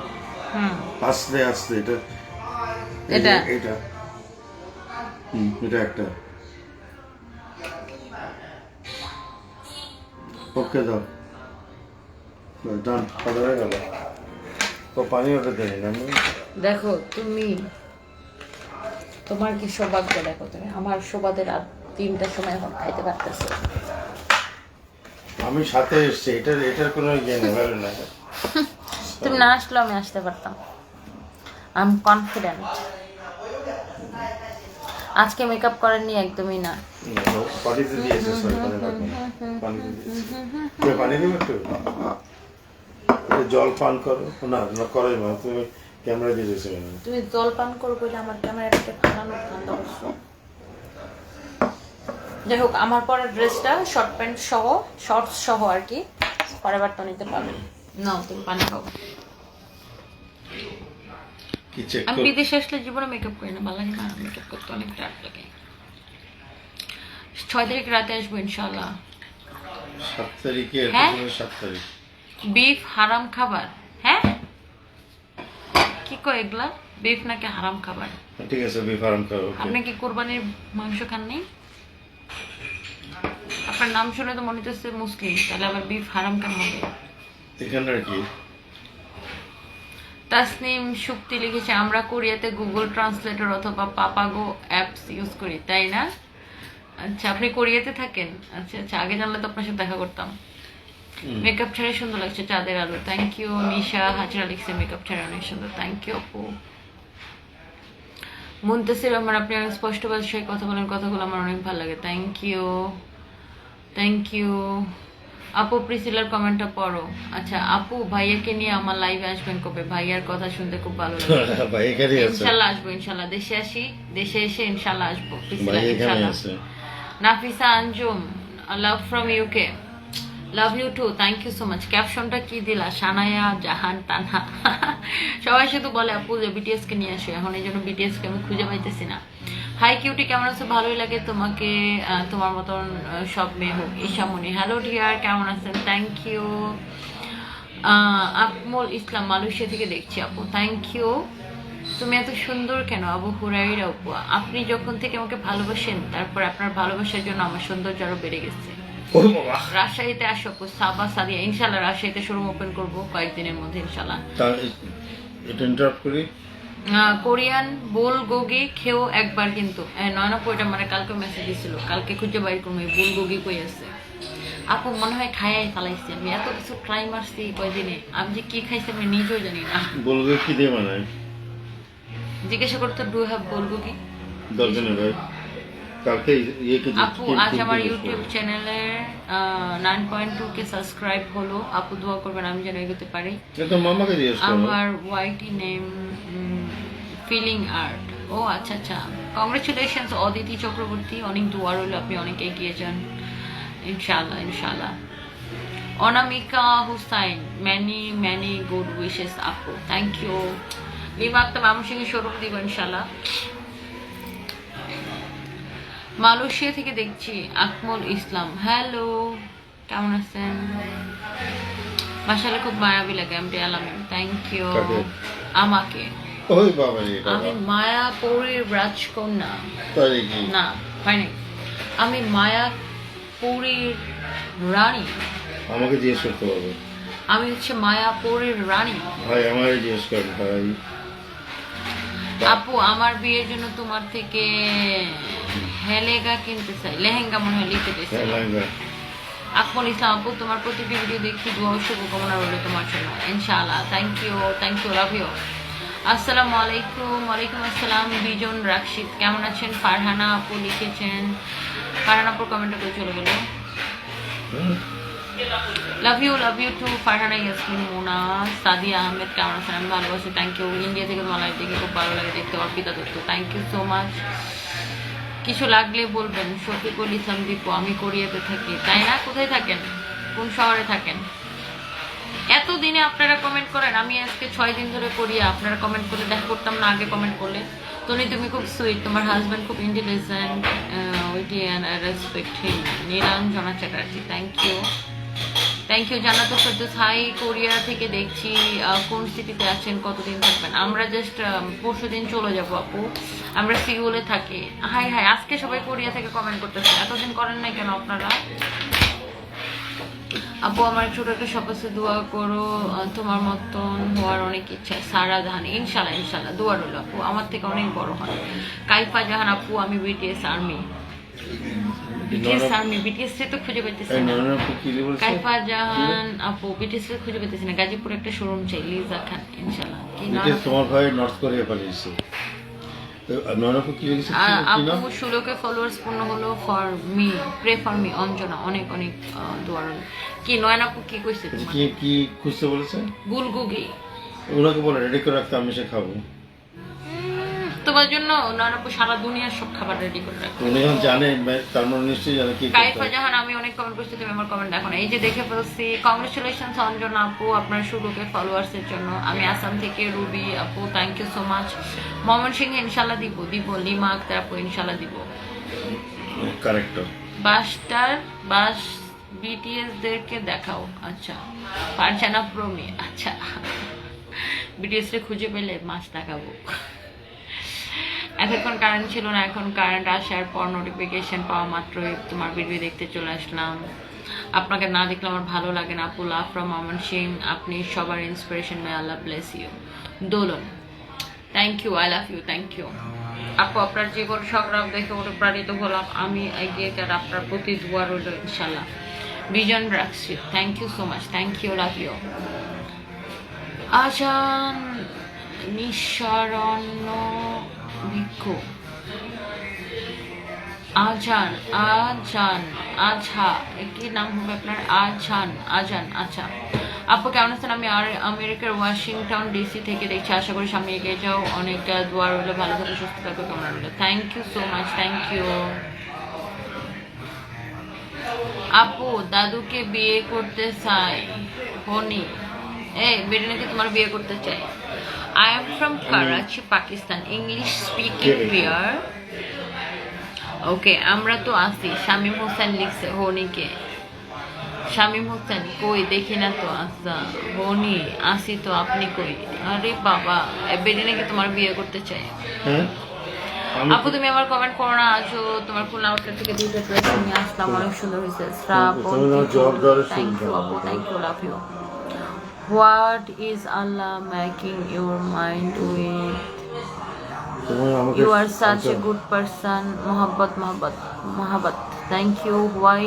S1: হুম
S2: আস্তে আস্তে এটা
S1: এটা
S2: এটা এটা একটা ওকে দাও, ডান অর্ডার হয়ে গেল। তো পানি অর্ডার দেয়নি না আমি।
S1: দেখো তুমি, তোমার কি সৌভাগ্য, দেখো তুমি আমার সৌভাগ্যের রাত 3টার সময় এখন খাইতে পারতেছো।
S2: আমি সাথে এসছি, এটার কোনো ইয়ে নেই, ভালো না।
S1: তুমি না আসলেও আমি আসতে পারতাম। I am confident. আজকে মেকআপ করেননি একদমই না।
S2: পানিতে দিয়েছে, পানিতে দিয়েছে। পানি দিবে একটু, জল পান করো। না না করাই না, তুমি ক্যামেরা দিয়ে দিয়েছো।
S1: তুমি জল পান করো বলে আমার ক্যামেরাটাকে ফালানো ঠান্ডা করছো। যাই হোক, আমার পরে ড্রেসটা শর্ট প্যান্ট সহ, শর্টস সহ আর কি, পরের বার তো নিতে পারবে। নাও তুমি পানি খাও। আমি বিদেশে আসলে জীবনে মেকআপ করি না, ভালো লাগে না মেকআপ করতে, অনেক টায়ার্ড লাগে। 6 তারিখ রাতে আসবো ইনশাল্লাহ।
S2: 7 তারিখে?
S1: হ্যাঁ
S2: 7 তারিখ।
S1: বিফ হারাম খাবার? হ্যাঁ কি কয় এগুলা? বিফ নাকি হারাম খাবার?
S2: ঠিক আছে বিফ হারাম খাবো।
S1: আপনি কি কোরবানির মাংস খাননি? আপনার নাম শুনে তো মনে হচ্ছে মুসলিম, তাহলে আবার বিফ হারাম কেন হবে?
S2: এখানে আর কি
S1: তাসনিম শুক্তি লিখেছে, আমরা কোরিয়াতে গুগল ট্রান্সলেটর অথবা পাপাগো অ্যাপস ইউজ করি, তাই না? আচ্ছা আপনি কোরিয়াতে থাকেন? আচ্ছা আচ্ছা, আগে জানলে তো আপনার সাথে দেখা করতাম। মেকআপ ছাড়া সুন্দর লাগছে চাঁদের আলো, থ্যাংক ইউ। নিশা হাজরা লিখছে মেকআপ ছাড়া অনেক সুন্দর, থ্যাংক ইউ আপু। মুনতাসির রহমান, আপনি অনেক স্পষ্ট ভাষায় কথা বলেন, কথাগুলো আমার অনেক ভালো লাগে, থ্যাংক ইউ থ্যাংক ইউ আপু। প্রিসিলার কমেন্টটা পড়ো। আচ্ছা আপু, ভাইয়াকে নিয়ে আমার লাইভে আসবেন কবে? ভাইয়ার কথা শুনতে খুব ভালো লাগে। ইনশাল্লাহ আসবো, ইনশাল্লাহ দেশে আসি, দেশে এসে ইনশাল্লাহ আসবো। ইনশাল্লাহ। Nafisa Anjum, love from UK, love you too, thank you so much. ক্যাপশনটা কি দিলা? সানায়া জাহান তানহা। সবাই শুধু বলে আপু যে বিটিএস কে নিয়ে আসো, এখন এই জন্য বিটিএস কে আমি খুঁজে পাইতেছি না। হাই কিউটি, কেমন আছো? ভালোই লাগে তোমাকে, তোমার মতন সব মেয়ে হোক। ঈশামণি, হ্যালো ডিয়ার, কেমন আছেন? Thank you. Akmal Islam, Malaysia থেকে দেখছি আপু, থ্যাংক ইউ। তুমি এত সুন্দর কেন? আবু হুরাইরা আপু, আপনি যখন থেকে আমাকে ভালোবাসেন, তারপর আপনার ভালোবাসার জন্য আমার সৌন্দর্য আরো বেড়ে গেছে। রাজশাহীতে আসো আপু, সাবা সাদিয়া, ইনশাল্লাহ রাজশাহীতে শোরুম ওপেন করবো কয়েকদিনের মধ্যে ইনশাল্লাহ।
S2: এটা ইন্টারাপ্ট করি।
S1: কোরিয়ান বুলগোগি খেও একবার, কিন্তু নয়নাপু এটা মানে কালকে মেসেজ দিছিল, কালকে খুঁজে বাইর করবো বুলগোগি কই আছে। আপু মনে হয় খাইয়াই ফালাইছি, আমি এত কিছু ট্রাই মারছি কয়দিনে, আমি যে কি খাইছি আমি নিজেও জানি না।
S2: বুলগোগি কি দিয়ে বানায়
S1: জিজ্ঞাসা করতে, ডু হ্যাভ বুলগোগি?
S2: দরকার নেই ভাই, কালকে
S1: আপু আজ আমার ইউটিউব চ্যানেলের 9.2K সাবস্ক্রাইব হলো, আপু দোয়া করবেন আমি যেন এগোতে পারি। আমার ওয়াইটি নেম ফিলিং আর্ট। ও আচ্ছা আচ্ছা, কংগ্রেচুলেশনস অদিতি চক্রবর্তী, অনেক দোয়া রইল, আপনি অনেক এগিয়ে যান ইনশাআল্লাহ ইনশাআল্লাহ। অনামিকা হুসাইন, many good wishes আপু, থ্যাংক ইউ। লিমা আক্তার ময়মনসিংহে শোরুম দিব ইনশাল্লাহ। মালয়েশিয়া থেকে দেখছি আকমল ইসলাম, হ্যালো, কেমন আছেন? মাশাআল্লাহ খুব মায়াবী লাগে এমডি আলামিন, থ্যাংক ইউ। আমাকে
S2: ওই বাবা রে,
S1: আমি মায়াপুরীর রাজকন্যা,
S2: তাই কি
S1: না হয়নি, আমি মায়াপুরীর রানী।
S2: আমাকে জিজ্ঞেস করতে পারবে?
S1: আমি হচ্ছে মায়াপুরীর রানী।
S2: ভাই আমারে জিজ্ঞেস করেন ভাই।
S1: আপু আমার বিয়ের জন্য তোমার থেকে হেলেগা কিনতে চাই, লেহেঙ্গা মনে হয় লিখতে চাইছি। আকমল ইসলাম আপু, তোমার প্রতিটি ভিডিও দেখি, দোয়া ও শুভকামনা রইল তোমার জন্য ইনশাআল্লাহ, থ্যাংক ইউ, লাভ ইউ। আসসালামু আলাইকুম। ওয়ালাইকুম আসসালাম। বিজন রাকশিদ, কেমন আছেন? ফারহানা আপু লিখেছেন, ফারহানা আপুর কমেন্টটা করে চলে গেল। Love you too Farhana Yasmin Mona. Sadia Ahmed, কেমন আছেন? আমি ভালো আছি, থ্যাংক ইউ। ইন্ডিয়া থেকে তোমার লাইভ দেখে খুব ভালো লাগে দেখতে। Arpita Dutta, thank you so much. কিছু লাগলে বলবেন। শফিকুল ইসলাম দীপু, আমি কোরিয়াতে থাকি। তাই না? কোথায় থাকেন? কোন শহরে থাকেন? এতদিনে আপনারা কমেন্ট করেন, আমি আজকে 6 দিন ধরে কোরিয়া, আপনারা কমেন্ট করলে দেখা করতাম না আগে কমেন্ট করলে। তুমি খুব সুইট, তোমার হাজব্যান্ড খুব intelligent, witty and I respect him. Nilanjana Chatterjee, thank you Jannatul Ferdous, hi Korea থেকে দেখছি, কোন সিটিতে আছেন, কতদিন থাকবেন? আমরা জাস্ট পরশুদিন চলে যাবো আপু, আমরা সিউলে থাকি। হাই আজকে সবাই কোরিয়া থেকে কমেন্ট করতেছে, এতদিন করেন নাই কেন আপনারা? আপু আমার ছোট একটা শপ আছে, দোয়া করো, তোমার মতন হওয়ার অনেক ইচ্ছা। সারা জাহান, ইনশাল্লাহ দোয়া রইল আপু, আমার থেকে অনেক বড় হয়। কাইফা জাহান আপু, আমি বিটিএস আর্মি। বিটিএস তো খুঁজে পাইতেছি না। কাইফা জাহান আপু, বিটিএস খুঁজে পাইতেছি না। গাজীপুর একটা শোরুম চাই, লিজা খান ইনশাল্লাহ। কি নাম?
S2: তোমার ভাই নর্থ কোরিয়া পালিয়েছে।
S1: আপু 16K ফলোয়ার্স পূর্ণ হলো, for me, pray for me. Anjana, অনেক দোয়া রইল। কি নয়ন আপু কি কইছে?
S2: কি খুঁজতে বলেছে?
S1: গুলগুগি।
S2: ওনাকে বলে রেডি করে রাখতে, আমি সে খাবো
S1: তোমার জন্য। নয়ন আপু সারা দুনিয়ার সব খাবার রেডি করে রাখে।
S2: উনি যখন জানে, তার মানে নিশ্চয়ই জানে কি।
S1: কাইফা জাহান, আমি অনেক কমেন্ট করছি, তুমি আমার কমেন্ট দেখো না। এই যে দেখে ফেলছি। কংগ্রেচুলেশনস অঞ্জনা আপু আপনার 16K ফলোয়ার্স এর জন্য। আমি আসাম থেকে রুবি আপু, থ্যাংক ইউ সো মাচ। ময়মনসিংহে ইনশাল্লাহ দিব। লিমা আক্তার আপু ইনশাল্লাহ দিব।
S2: কারেক্টর
S1: বাস বিটিএস দেরকে দেখাও। আচ্ছা, ফারজানা প্রমি, আচ্ছা বিটিএস রে খুঁজে পেলে মাছ দেখাবো। এতক্ষণ কারেন্ট ছিল না, এখন কারেন্ট আসার পর নোটিফিকেশন পাওয়া মাত্রই তোমার ভিডিও দেখতে চলে আসলাম। আপনাকে না দেখলে আমার ভালো লাগে না আপু। লাভ ফ্রম ময়মনসিং, আপনি সবার inspiration, may Allah bless you. Dolon, thank you, I love you, thank you আপু। আপনার জীবন সংগ্রাম দেখে অনুপ্রাণিত হলাম আমি, এগিয়ে যান, আপনার প্রতি দোয়া রইল ইনশাল্লাহ। বিজন রাখছি, thank you so much, thank you, love you. আজান নিঃসরণ্য ভিক্ষু, আজহা, কি নাম হবে আপনার? আজান, আচ্ছা আপু কেমন আছেন? আমি আমেরিকার ওয়াশিংটন ডিসি থেকে দেখছি, আশা করি সামনে এগিয়ে যাও, অনেক দোয়া রইলো, ভালো থাকো, সুস্থ থাকো, কেমন রইলো। Thank you so much, thank you আপু। দাদুকে বিয়ে করতে চাই, হনি। বেডি নাকি তোমার বিয়ে করতে চাই। I am from Karachi, Pakistan. English speaking here. Okay, আমরা তো আছি। শামীম হোসেন লিখছে হনিকে। শামীম হোসেন কই দেখি না তো। আচ্ছা হনি আসি তো, আপনি কই? আরে বাবা, বেডি নাকি তোমার বিয়ে করতে চাই। আপু তুমি আমার কমেন্ট করো না, আজও তোমার ফুল আউটলেট থেকে দুটো ড্রেস নিয়ে আসলাম, অনেক সুন্দর হয়েছে। থ্যাংক ইউ আপু, thank you, love you. What is Allah making your mind with? You are such a good person. Mohabbat. Thank you. Why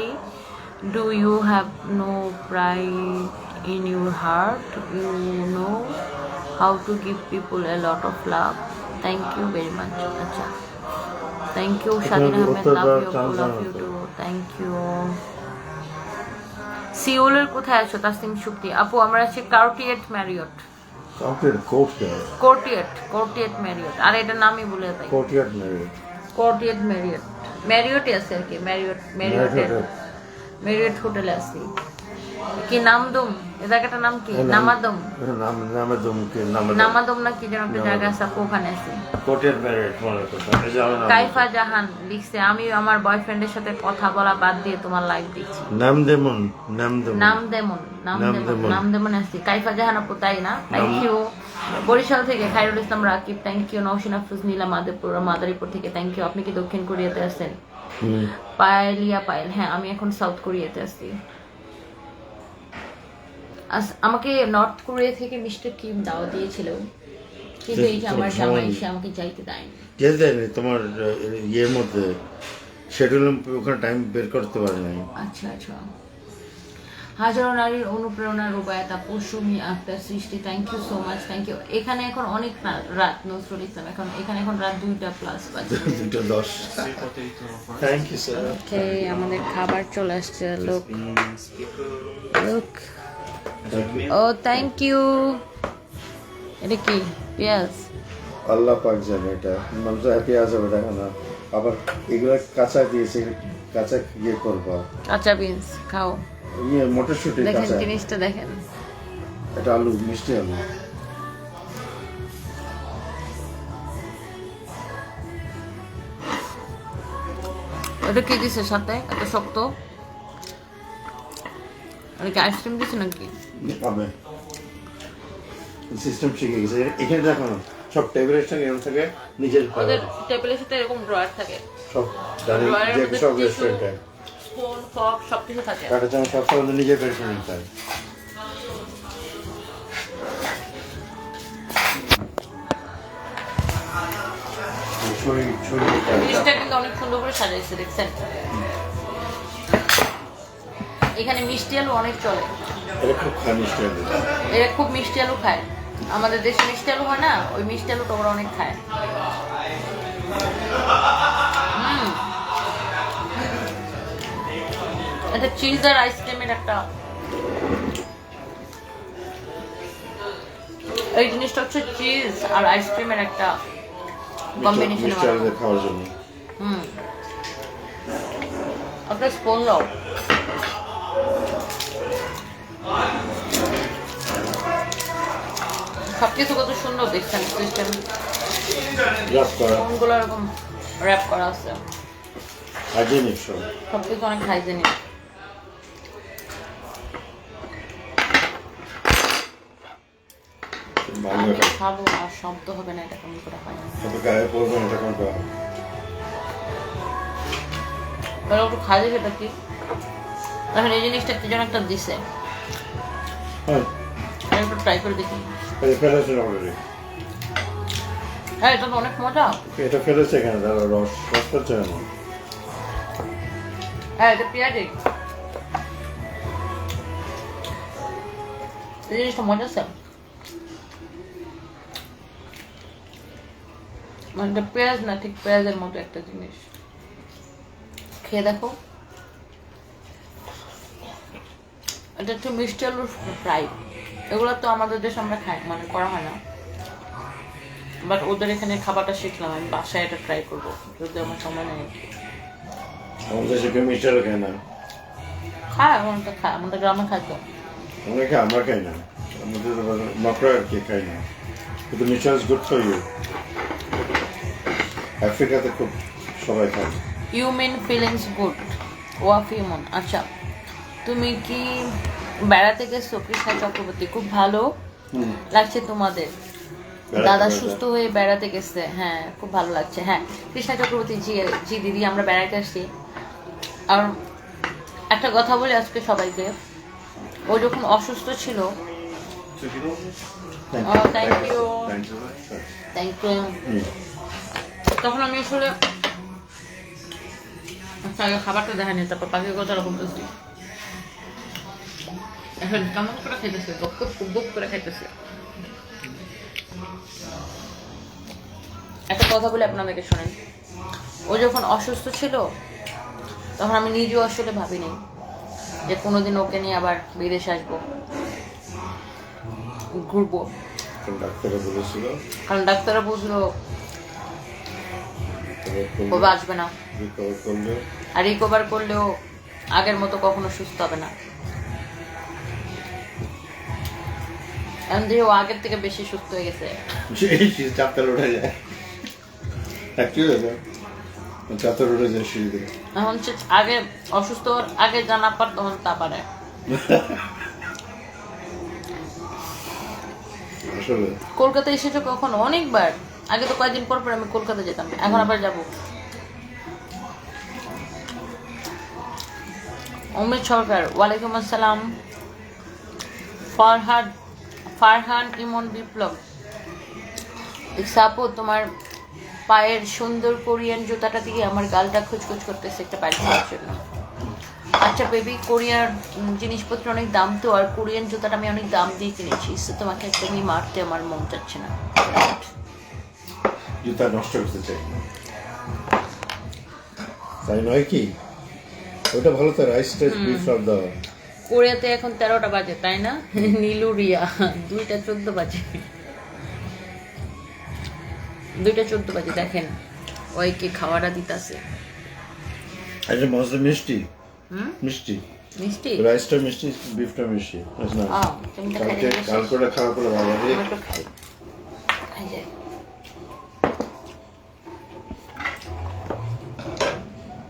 S1: do you have no pride in your heart? You know how to give people a lot of love. Thank you very much. Acha. Thank you, Shadin Ahmed. Love you too. Thank you. সিওলের কোথায় আছো? তাসনিম শুক্তি আপু আমরা আছি কার্টিয়েট Marriott. কোর্টিয়েট Marriott, আর এটা নামই বলে তাই। কোর্টিয়েট ম্যারিয়টে আছে আর কি। ম্যারিয়ট হোটেলে আছি। কি নামদম, এই জায়গাটার নাম কি? নামাদম। নামাদম না কি যেন একটা জায়গা আছে, আপু ওখানে আছি। কাইফা জাহান লিখছে, আমি আমার বয়ফ্রেন্ডের সাথে কথা বলা বাদ দিয়ে তোমার লাইভ দেখছি। নামদেমন আছি। কাইফা জাহান আপু, তাই না? Thank you. বরিশাল থেকে খায়রুল ইসলাম রাকিব, থ্যাংক ইউ। নওশিন আফরোজ নীলা মাদারীপুর থেকে, থ্যাংক ইউ। আপনি কি দক্ষিণ কোরিয়াতে আছেন? পায়েলিয়া পায়েল, হ্যাঁ আমি এখন সাউথ কোরিয়াতে আছি। আমাকে নর্থ কোরিয়া থেকে মিস্টার কিম দাওয়া দিয়েছিল, কিন্তু এই যে আমার জামাই এসে আমাকে যাইতে দেয়নি।
S2: তোমার ইয়ের মধ্যে শিডিউল ওখানে টাইম বের করতে পারে নাই।
S1: আচ্ছা আচ্ছা। হাজারো নারীর অনুপ্রেরণা রুবায়াত আপু, Sumi Akter Srishti, thank you so much, thank you. এখানে এখন অনেক রাত, নজরুল ইসলাম এখানে এখন রাত 2:00+ বাজে।
S2: 2:10। Thank you sir.
S1: ওকে, আমাদের খাবার চলে আসছে। লুক ও থ্যাংক ইউ। এটা কি? পেঁয়াজ?
S2: আল্লাহ পাক জানে, এটা মানুষ পেঁয়াজ হবে দেখো না, আবার এগুলো কাঁচা দিয়েছে, কাঁচা ইয়ে করবা,
S1: কাঁচা বিনস খাও।
S2: ইয়ে মটরশুঁটি
S1: দেখেন
S2: কাঁচা,
S1: জিনিসটা দেখেন,
S2: এটা আলু, মিষ্টি আলু।
S1: ওটা কি দিছে সাথে এত শক্ত? ওটা কি আইসক্রিম দিছে নাকি?
S2: পাবে সিস্টেম শিখে গেছে এখানে। দেখো না সব টেবিলের সঙ্গে এরকম থাকে, নিজের
S1: ওদের টেবিলের সাথে এরকম ড্রয়ার থাকে,
S2: সব জানি যে সব রেস্টুরেন্টে
S1: স্পুন ফর্ক সবকিছু থাকে।
S2: কাটা চামচ সব আমাদের নিজের পেছনে থাকে।
S1: জিনিসটা কিন্তু অনেক সুন্দর করে সাজাইছে, দেখছেন? এখানে মিষ্টি আলু অনেক চলে,
S2: এটা খুব খায় মিষ্টি আলু,
S1: এরা খুব মিষ্টি আলু খায়। আমাদের দেশে মিষ্টি আলু হয় না, ওই মিষ্টি আলুটা ওরা অনেক খায়। এটা চিজ আর আইসক্রিমের একটা, এই জিনিসটা হচ্ছে চিজ আর আইসক্রিমের একটা কম্বিনেশন।
S2: খাওয়ার জন্য
S1: একটা স্পুন দাও। সবকিছু কত সুন্দর দেখছেন, সিস্টেম কোনগুলো এরকম র্যাপ করা আছে,
S2: হাইজেনিক
S1: সবকিছু অনেক হাইজেনিক। খাবো আর শব্দ হবে না, এটা কেমন করে হয়? একটু খাই, সেটা কি এখন এই জিনিসটা কি যেন একটা দিছে, একটু ট্রাই করে দেখি। হ্যাঁ, এটা তো অনেক মজা।
S2: এটা ফেলেছে এখানে, রস করছে না।
S1: হ্যাঁ, এটা পেঁয়াজি, এই জিনিসটা মজা আছে, মানে এটা পেঁয়াজ না, ঠিক পেঁয়াজের মতো একটা জিনিস। খেয়ে দেখো, এটা একটু মিষ্টি আলুর ফ্রাই। এগুলো তো আমাদের দেশে আমরা খাই, মানে করা হয় না, বাট ওদের এখানে খাবারটা শিখলাম, আমি বাসায় এটা ট্রাই করবো যদি আমার সময় নেই।
S2: আমাদের দেশে কেউ মিষ্টি আলু খায় না,
S1: খায় আমাদের, খায় আমাদের গ্রামে, খায় তো
S2: অনেকে, আমরা খাই না, আমাদের নকরা আর কি খাই না, কিন্তু মিষ্টি আলু গুড ফর ইউ। আফ্রিকাতে খুব সবাই খায়।
S1: ইউ মিন ফিলিংস গুড ওয়াফিমন। আচ্ছা, তুমি কি বেড়াতে গেছো কৃষ্ণা চক্রবর্তী? খুব ভালো লাগছে তোমাদের, দাদা সুস্থ হয়ে বেড়াতে গেছে, হ্যাঁ খুব ভালো লাগছে। হ্যাঁ কৃষ্ণা চক্রবর্তী জি জি দিদি, আমরা বেড়াতে আসছি। আর একটা কথা বলি আজকে সবাইকে, ও যখন অসুস্থ ছিল, থ্যাংক ইউ, তখন আমি আসলে খাবারটা দেখানি, তারপর পাখির কথা বলতেছি, এখন কেমন করে খাইতেছে, গপ করে খাইতেছে। একটা কথা বলে আপনাদেরকে শোনেন, ও যখন অসুস্থ ছিল তখন আমি নিজেও আসলে ভাবিনি যে কোনোদিন ওকে নিয়ে আবার বিদেশে আসবো, ঘুরবো, কারণ ডাক্তাররা বুঝলো ও বাঁচবে না, আর রিকভার করলেও আগের মতো কখনো সুস্থ হবে না। এখন যে ও আগের থেকে বেশি সুস্থ হয়ে গেছে।
S2: সেই চাপতাল উঠে যায় অ্যাকচুয়ালি চাপতাল উঠে যায় সিঁড়িতে।
S1: এখন সে আগে অসুস্থ হওয়ার আগে যা না পারতো তখন তা পারে।
S2: আসলে
S1: কলকাতা এসেছো কখনো? অনেকবার। আগে তো কয়েকদিন পর পর আমি কলকাতা যেতাম, এখন আবার যাবো। অমৃত সরকার, ওয়ালাইকুম আসসালাম। ফারহান ইমন বিপ্লব, আপু তোমার পায়ের সুন্দর কোরিয়ান জুতাটা দিয়ে আমার গালটা খুচখুচ করতেছে একটা পায়ের খাওয়ার জন্য। আচ্ছা বেবি, কোরিয়ার জিনিসপত্র অনেক দাম তো, আর কোরিয়ান জুতাটা আমি অনেক দাম দিয়ে কিনেছি, তো তোমাকে একদমই মারতে আমার মন চাচ্ছে না।
S2: জুতা নষ্ট করতে চাই তাই নয় কি? ওটা ভালো তো, রাইস টেস্ট বিফ সব দেওয়া।
S1: কোরিয়াতে এখন 13টা বাজে তাই না? নীলুরিয়া 2টা 14 বাজে, 2টা 14 বাজে। দেখেন ওই কি খাওয়াটা দিতেছে।
S2: আচ্ছা মাছটা মিষ্টি মিষ্টি
S1: মিষ্টি
S2: রাইসটা মিষ্টি, বিফটা মিষ্টি।
S1: তুমি তো খাই দিলে
S2: কালকে খাওয়া করে ভালো লাগে।
S1: আমি একটু খাই খাই যাই।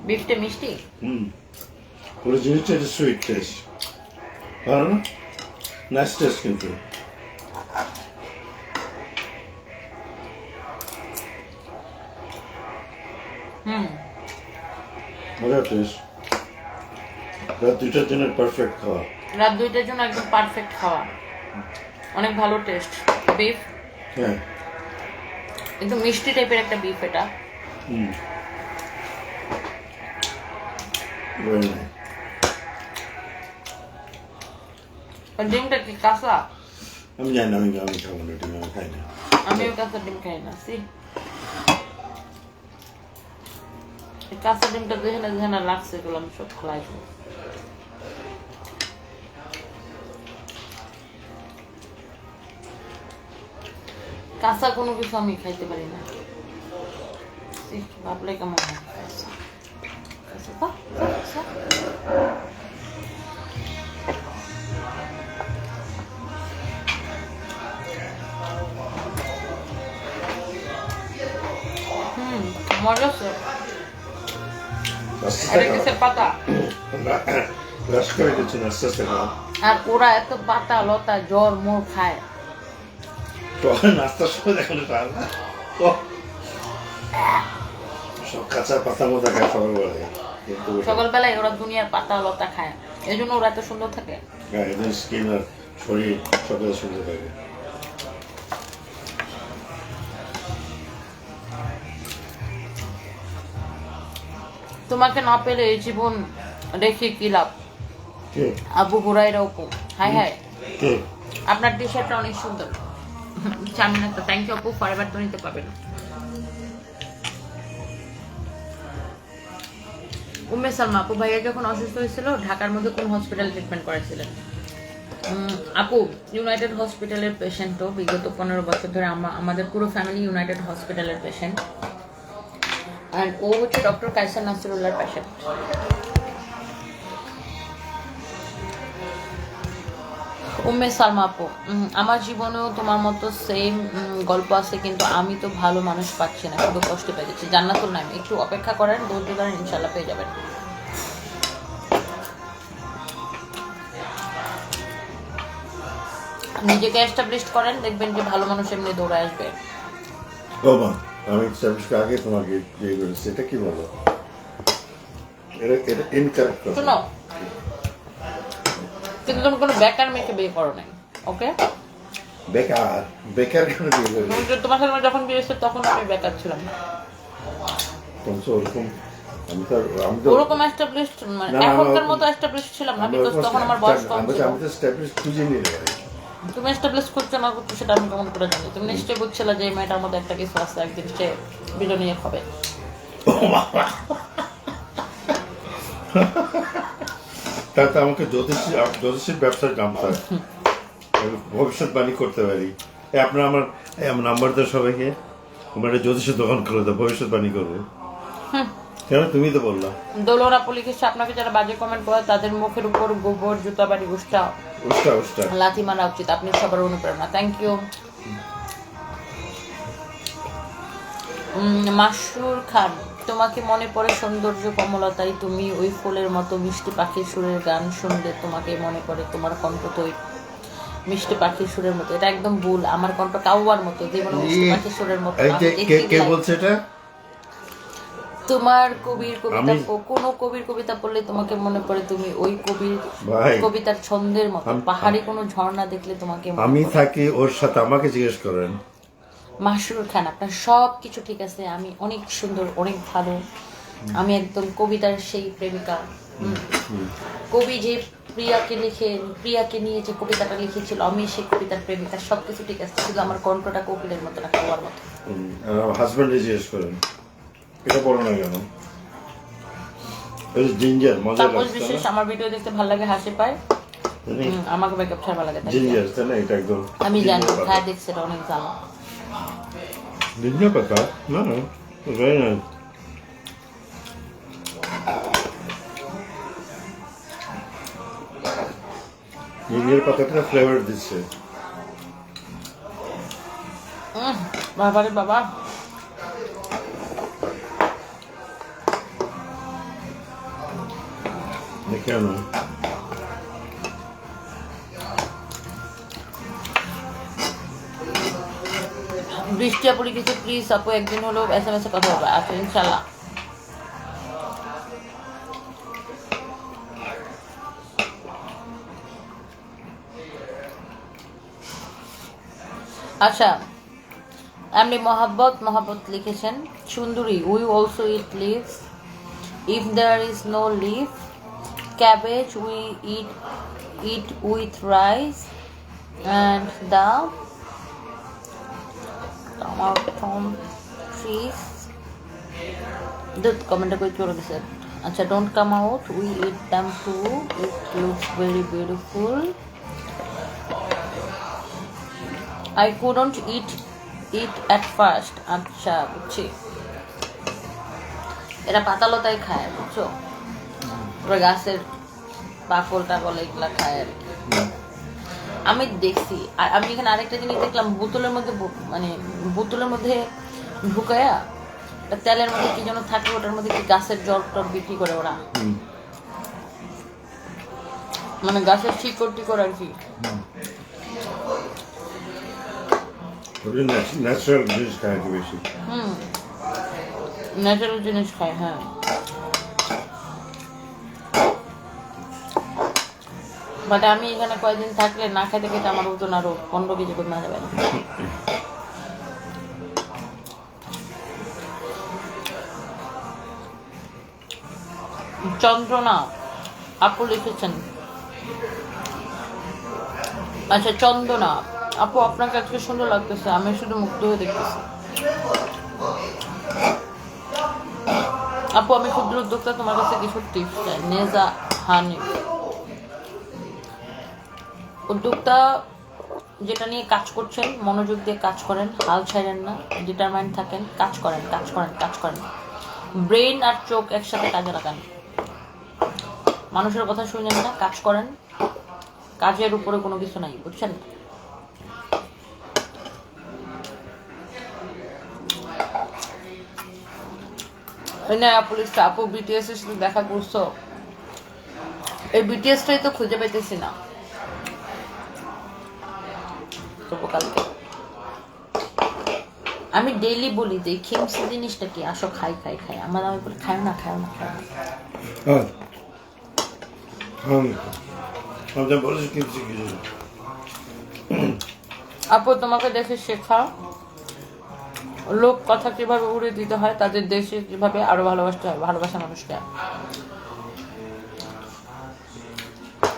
S1: বিফটা মিষ্টি।
S2: পুরো জিনিসটা একটা সুইট টেস্ট, ভালো না? নাইস টেস্ট কিন্তু। মজার টেস্ট। রাত 2টার জন্য পারফেক্ট খাওয়া।
S1: রাত 2টার জন্য একদম পারফেক্ট খাওয়া, অনেক ভালো টেস্ট। বিফ
S2: হ্যাঁ
S1: একদম মিষ্টি টাইপের একটা বিফ এটা।
S2: very nice।
S1: আর ডিমটা কি কাঁচা?
S2: আমি জানি না, আমি খাবো না ডিম, আমি খাই না।
S1: আমিও কাঁচা ডিম খাই না। কাঁচা ডিমটা যেখানে যেখানে লাগছে এগুলো আমি সব খাই। কাঁচা কোনো কিছু আমি খাইতে পারি না, ভাবলে কেমন হয়। মজা আছে। এটা কিসের পাতা?
S2: রাস করে দিচ্ছি না, আস্তে আস্তে খাও।
S1: আর ওরা এত পাতা লতা জ্বর মোর খায়।
S2: নাস্তার সময় দেখুন সব কাঁচা পাতা মতো খায় সকালবেলায়, কিন্তু
S1: সকালবেলায় ওরা দুনিয়ার পাতা লতা খায়, এই জন্য ওরা এত সুন্দর থাকে।
S2: এদের স্কিন আর শরীর সকালে সুন্দর থাকে।
S1: তোমাকে না পেলে এই জীবন রেখে কি লাভ? আবু হুরায়রা আপু, হাই হাই, আপনার টি শার্টটা অনেক সুন্দর। চামিন একটা থ্যাংক ইউ আপু, ফরএভার তো নিতে পারবেন। উম্মে সালমা আপু, ভাইয়া যখন অসুস্থ হয়েছিল ঢাকার মধ্যে কোন হসপিটালে ট্রিটমেন্ট করেছিলেন? আপু ইউনাইটেড হসপিটালের পেশেন্টও, বিগত 15 বছর ধরে আমাদের পুরো ফ্যামিলি ইউনাইটেড হসপিটালের পেশেন্ট। আর ও হচ্ছে ডক্টর কায়সার নাসিরুল্লাহর পেশেন্ট। উম্মে সালমা আপু, আমার জীবনেও তোমার মতো সেম গল্প আছে, কিন্তু আমি তো ভালো মানুষ পাচ্ছি না, শুধু কষ্ট পেয়ে যাচ্ছি। জান্নাতুল নাইম, একটু অপেক্ষা করেন, ধৈর্য ধরেন, ইনশাল্লাহ পেয়ে যাবেন। নিজেকে এস্টাবলিশ করেন, দেখবেন যে ভালো মানুষ এমনি দৌড়ে আসবে।
S2: বাবা আমি সার্ভিসকে আগে তোমাকে বিয়ে করেছি, এটা কি বলো? এটা ইনকারেক্ট কথা।
S1: শোনো, কিন্তু তুমি কোনো বেকার মেয়েকে বিয়ে করো নাই, ওকে?
S2: বেকার কেন বিয়ে করেছি?
S1: তোমার সাথে যখন বিয়ে হয়েছে তখন আমি বেকার ছিলাম না।
S2: ওরকম আমি তো
S1: ওরকম এস্টাবলিশড মানে এখনকার মতো এস্টাবলিশড ছিলাম না, বিকজ তখন আমার বয়স কম ছিল।
S2: আমি তো এস্টাবলিশ খুঁজে নিয়ে
S1: তুমি এস্টাবলিশ করছো না করছো সেটা আমি কেমন করে জানি? তুমি নিশ্চয়ই বুঝছিলে যে এই মেয়েটার মধ্যে একটা কিছু আছে, একদিন সে বিলনিয়ার হবে।
S2: তাতে আমাকে জ্যোতিষীর ব্যবসার জানতে হয়, ভবিষ্যৎবাণী করতে পারি। আপনার আমার নাম্বার দেয় সবাইকে, আমার একটা জ্যোতিষের দোকান খুলে দেয়, ভবিষ্যৎবাণী করবো। কেন তুমি তো বললা
S1: দোলন আপু লিখেছে আপনাকে যারা বাজে কমেন্ট করে তাদের মুখের উপর গোবর জুতা বাড়ি উষ্টা লাথি মারা উচিত, আপনি সবার অনুপ্রেরণা। Thank you. মাসুর খান, তোমাকে মনে পড়ে সৌন্দর্য কমলতাই, তুমি ওই ফুলের মতো মিষ্টি পাখির সুরের গান শুনলে তোমাকে মনে পড়ে তোমার কণ্ঠ তো মিষ্টি পাখির সুরের মতো। এটা একদম ভুল, আমার কণ্ঠ কাউয়ার মতো, জীবনে মিষ্টি পাখির সুরের মতো।
S2: কে বলছে এটা?
S1: তোমার কবির কবিতা, কোন কবির কবিতা পড়লে তোমাকে মনে পড়ে তুমি ওই কবির কবিতার ছন্দের মতো। পাহাড়ি কোনো ঝর্ণা দেখলে তোমাকে
S2: আমি থাকি ওর সাথে, আমাকে জিজ্ঞেস করেন।
S1: মাসরুর খান, আপনার সব কিছু ঠিক আছে, আমি অনেক সুন্দর, অনেক ভালো, আমি একদম কবিতার সেই প্রেমিকা। কবি যে প্রিয়াকে নিয়ে যে কবিতাটা লিখেছিল, আমি সেই কবিতার প্রেমিকা। সবকিছু ঠিক আছে, শুধু আমার কণ্ঠটা কোকিলের মতো না, খাওয়ার মতো।
S2: হাজবেন্ডে জিজ্ঞেস করেন এটা বলো না কেন? জিঞ্জার মজা লাগে।
S1: বিশেষ আমার ভিডিও দেখতে ভালো লাগে, হাসি পায়, আমাকে মেকআপ ছাড়া ভালো লাগে।
S2: জিঞ্জার তাই না? এটা একদম
S1: আমি জানি, হ্যাঁ দেখছি, এটা অনেক জানো।
S2: জিঞ্জার পাতা না, ভেরি নাইস। জিঞ্জার পাতাটা ফ্লেভার দিচ্ছে।
S1: বাবারে বাবা,
S2: কেন
S1: বৃষ্টি আপু লিখেছে প্লিজ আপু একদিন হলো SMS এ কথা হবে। আচ্ছা ইনশাল্লাহ। আচ্ছা এমনি মহাব্বত লিখেছেন সুন্দরী, we also eat leaves if there is no leave, cabbage we eat with rice and the কমেন্টটা করে চলে গেছে। আচ্ছা don't come out, we eat them too, it looks very beautiful, I couldn't eat it at first. আচ্ছা বুঝছি, এরা পাতালতাই খায়, বুঝছো, ওরা গাছের পাকল টাকল এগুলা খায় আর কি। আমি দেখছি, আর আমি এখানে আরেকটা জিনিস দেখলাম, বোতলের মধ্যে ঢুকায়া তেলের মধ্যে কি যেন থাকে, ওটার মধ্যে কি গাছের জল টল বিক্রি করে ওরা, মানে গাছের শিকড় টিকড় আর কি।
S2: ন্যাচারাল জিনিস খায় বেশি।
S1: ন্যাচারাল জিনিস খায়, হ্যাঁ। বাট আমি এখানে কয়েকদিন থাকলে না খাইতে খেতে আমার ওজন আরো 15 কেজি কমে যাবে। চন্দ্রনা আপু লিখেছেন, আচ্ছা চন্দনা আপু আপনাকে আজকে সুন্দর লাগতেছে, আমি শুধু মুগ্ধ হয়ে দেখতেছি। আপু আমি ক্ষুদ্র উদ্যোক্তা, তোমার কাছে কিছু টিপস চাই। নেজা হানি, উদ্যোক্তা যেটা নিয়ে কাজ করছেন মনোযোগ দিয়ে কাজ করেন, হাল ছাড়েন না, ডিটারমাইন্ড থাকেন, কাজ করেন, ব্রেন আর চোখ একসাথে কাজে লাগান, মানুষের কথা শুনেন না, কাজ করেন, কাজের উপরে কোনো কিছু নাই, বুঝছেন? আপু বিটিএস এর সাথে দেখা করছো? এই বিটিএসটাই তো খুঁজে পাইতেছি না। কালকে আমি ডেইলি বলি যে খিমসি জিনিসটা কি, আসো খাই, আমার আমি বলি খায় না। আপু তোমাকে দেখে শেখা, লোক কথা কিভাবে উড়ে দিতে হয়, তাদের দেশে কিভাবে আরো ভালোবাসতে হয়, ভালোবাসা মানুষকে।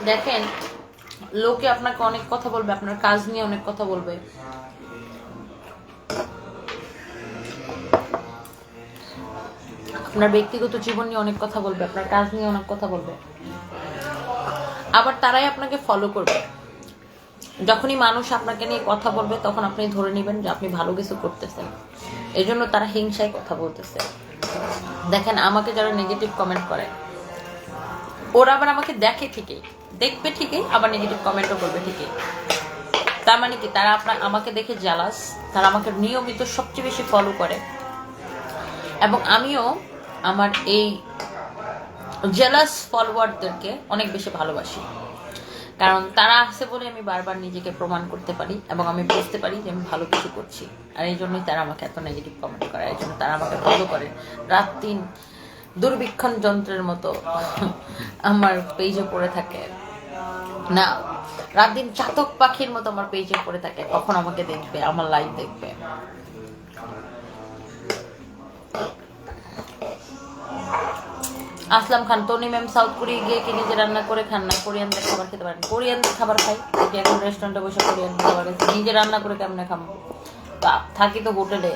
S1: দেখেন লোকে আপনাকে অনেক কথা বলবে, আপনার কাজ নিয়ে অনেক কথা বলবে, আপনার ব্যক্তিগত জীবন নিয়ে অনেক কথা বলবে, আপনার কাজ নিয়ে অনেক কথা বলবে, আবার তারাই আপনাকে ফলো করবে। যখনই মানুষ আপনাকে নিয়ে কথা বলবে তখন আপনি ধরে নেবেন যে আপনি ভালো কিছু করতেছেন, এই জন্য তারা হিংসায় কথা বলতেছে। দেখেন আমাকে যারা নেগেটিভ কমেন্ট করে ওরা আবার আমাকে দেখে ঠিকই, দেখবে ঠিকই, আবার নেগেটিভ কমেন্টও করবে ঠিকই। তার মানে কি তারা আমাকে দেখে জেলাস, তারা আমাকে নিয়মিত সবচেয়ে বেশি ফলো করে, এবং আমিও আমার এই জেলাস ফলোয়ারদেরকে অনেক বেশি ভালোবাসি। কারণ তারা আছে বলে আমি বারবার নিজেকে প্রমাণ করতে পারি এবং আমি বুঝতে পারি যে আমি ভালো কিছু করছি। আর এই জন্যই তারা আমাকে এত নেগেটিভ কমেন্ট করে, এই জন্য তারা আমাকে ফলো করে। রাত দিন দূরবীক্ষণ যন্ত্রের মতো আমার পেজে পড়ে থাকে, না রাত দিন চাতক পাখির মতো আমার পেজে পড়ে থাকে, কখন আমাকে দেখবে, আমার লাইভ দেখবে। আসলাম খান, টনি ম্যাম সাউথ কোরিয়া গিয়ে কি নিজে রান্না করে খান না কোরিয়ানদের খাবার খেতে পারেন? কোরিয়ানদের খাবার খাই, এখন রেস্টুরেন্টে বসে কোরিয়ান খাবার খাই, নিজে রান্না করে কেমনে খাবো? থাকি তো হোটেলে।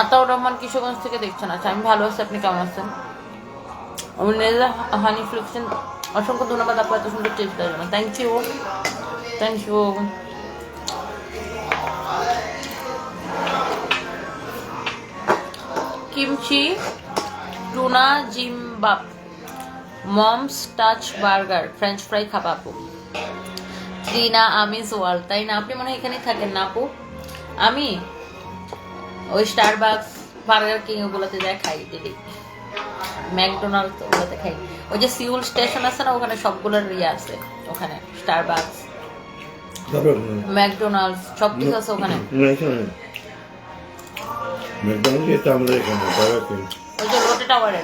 S1: আতাউর রহমান কিশোরগঞ্জ থেকে দেখছেন। আচ্ছা আমি ভালো আছি, আপনি কেমন আছেন? আমি নেজা হানি ফ্লিকশন, অসংখ্য ধন্যবাদ আপু এত সুন্দর টিপস দেওয়ার জন্য। Thank you, thank you. Kimchi tuna gimbap momos টাচ বার্গার ফ্রেঞ্চ ফ্রাই খাবা আপু? ত্রিনা আমিজ ওয়ার্ল্ড, তাই না? আপনি মনে হয় এখানেই থাকেন না আপু? আমি ওই স্টারবাকস, বার্গার কিং ওগুলোতে যাই খাই দিদি, ম্যাকডোনাল্ডস ওগুলোতে খাই। ওই যে সিউল স্টেশন আছে না, ওখানে সবগুলোর ইয়ে আছে, ওখানে স্টারবাকস, ম্যাকডোনাল্ডস সব কিছু আছে ওখানে। ওই যে লোটে টাওয়ারে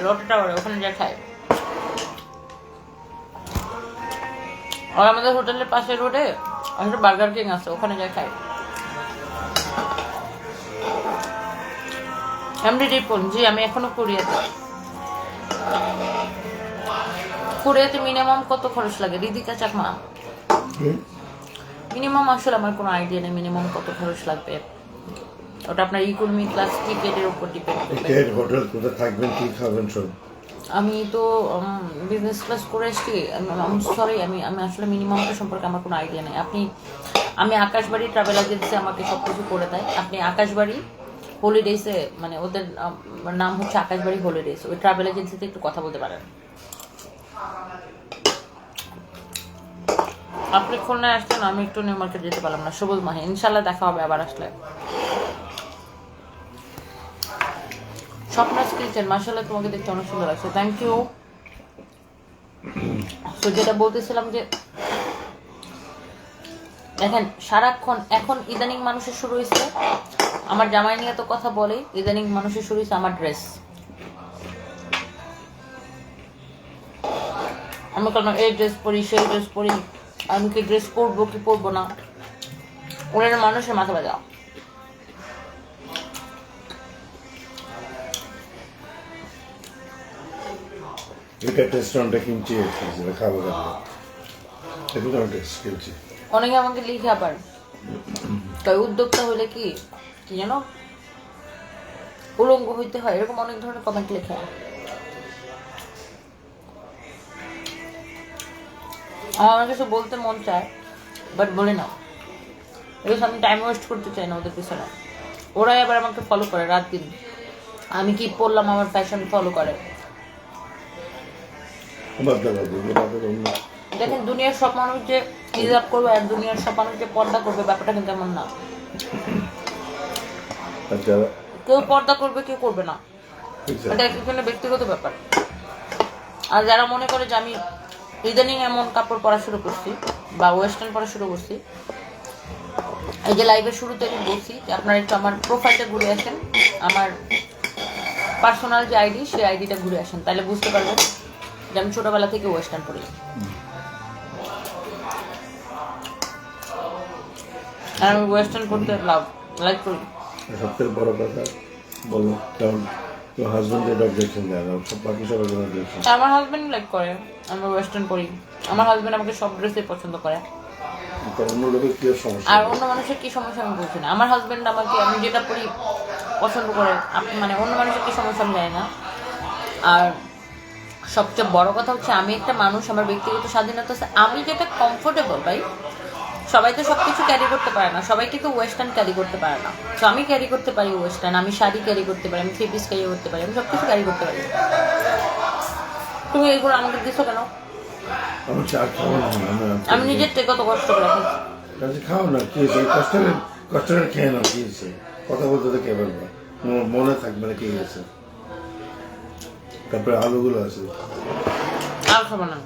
S1: ওখানে যা খাই। আর আমাদের হোটেলের পাশে রোডে একটা বার্গার কিং আছে, ওখানে যা খাই। এমডি রিপন, জি আমি এখনো কোরিয়াতে মিনিমাম কত খরচ লাগে? রিদিকা চাকমা, মিনিমাম আসলে আমার কোনো আইডিয়া নেই মিনিমাম কত খরচ লাগবে। ওটা আপনার ইকোনমি ক্লাস টিকেটের উপর ডিপেন্ড করবে।
S2: হোটেল কোথায় থাকবেন, কি খাবেন সব?
S1: আমি তো বিজনেস ক্লাস করে এসেছি, সরি আমি আসলে মিনিমামটা সম্পর্কে আমার কোনো আইডিয়া নেই। আমি আকাশবাড়ি ট্রাভেল এজেন্সি আমাকে সব কিছু করে দেয়। আপনি আকাশবাড়ি হলিডেজে, মানে ওদের নাম হচ্ছে আকাশবাড়ি হলিডেজ, ওই ট্রাভেল এজেন্সিতে একটু কথা বলতে পারেন। আপনি খুলনায় আসলেন, আমি একটু নিউ মার্কেট যেতে পারলাম না। সবুজ মাহি, ইনশাল্লাহ দেখা হবে আবার আসলে। স্বপ্নাস কিচেন, মাশাআল্লাহ তোমাকে দেখতে অনেক সুন্দর লাগছে, থ্যাংক ইউ। তো যেটা বলতেছিলাম যে দেখেন সারাক্ষণ এখন ইদানিং মানুষের শুরু হয়েছে, আমার জামাই নিয়ে তো কথা বলে, ইদানিং মানুষের শুরু হয়েছে আমার ড্রেস। আমি কেন এই ড্রেস পরি, সেই ড্রেস পরি, আমি কি ড্রেস পরবো কি পরবো না, ওনার মানুষের মাথা বাজা। অনেকে আমাকে লিখে আবার উদ্যোক্তা হলে কি জানো উলঙ্গ হইতে হয়, এরকম অনেক ধরনের কমেন্ট লেখে। আমার কিছু বলতে মন চায় বাট বলে না, এগুলো আমি টাইম ওয়েস্ট করতে চাই না ওদের পিছনে। ওরাই আবার আমাকে ফলো করে রাত দিন, আমি কি পড়লাম আমার ফ্যাশন ফলো করে। দেখেন দুনিয়ার সব মানুষ যে হিজাব করবে আর দুনিয়ার সব মানুষ যে পর্দা করবে ব্যাপারটা কিন্তু এমন না। কেউ পর্দা করবে কেউ করবে না, এটা একজনের ব্যক্তিগত ব্যাপার। আর যারা মনে করে যে আমি ইদানিং এমন কাপড় পরা শুরু করছি বা ওয়েস্টার্ন পরা শুরু করছি, এই যে লাইভের শুরুতে আমি বলছি যে আপনারা একটু আমার প্রোফাইলটা ঘুরে আসেন, আমার পার্সোনাল যে আইডি সেই আইডিটা ঘুরে আসেন, তাহলে বুঝতে পারবেন যে আমি ছোটবেলা থেকে ওয়েস্টার্ন পরি। আর আমি ওয়েস্টার্ন পরতে লাইক করি।
S2: সবথেকে বড় কথা বলো, কারণ তোমার হাজবেন্ডের অবজেকশন দেয় না, সব বাকি সবার জন্য অবজেকশন।
S1: আমার হাজবেন্ড লাইক করে আমি ওয়েস্টার্ন পরি, আমার হাজবেন্ড আমাকে সব ড্রেসই পছন্দ করে।
S2: অন্য লোকের কি সমস্যা,
S1: আর অন্য মানুষের কি সমস্যা আমি বলছি না, আমার হাজবেন্ড আমাকে আমি যেটা পরি পছন্দ করে, মানে অন্য মানুষের কি সমস্যা আমি জানি না। আর সবচেয়ে বড় কথা হচ্ছে আমি একটা মানুষ, আমার ব্যক্তিগত স্বাধীনতা আছে, আমি যেটা কমফোর্টেবল ভাই। সবাই তো সবকিছু ক্যারি করতে পারে না, সবাই কিন্তু ওয়েস্টার্ন ক্যারি করতে পারে না। তো আমি ক্যারি করতে পারি ওয়েস্টার্ন, আমি শাড়ি ক্যারি করতে পারি, আমি থ্রি পিস ক্যারি করতে পারি, আমি সবকিছু ক্যারি করতে পারি। তুমি এইগুলো আমাকে দিছো কেন? আমি নিজের থেকে কত কষ্ট করে রাখি।
S2: খাও না, কি হয়েছে? কষ্ট করে খেয়ে নাও, কি হয়েছে? কথা বলতে তো কে বলবো, মনে থাকবে না কি হয়েছে। তারপরে আলুগুলো আছে,
S1: আর খাবো না।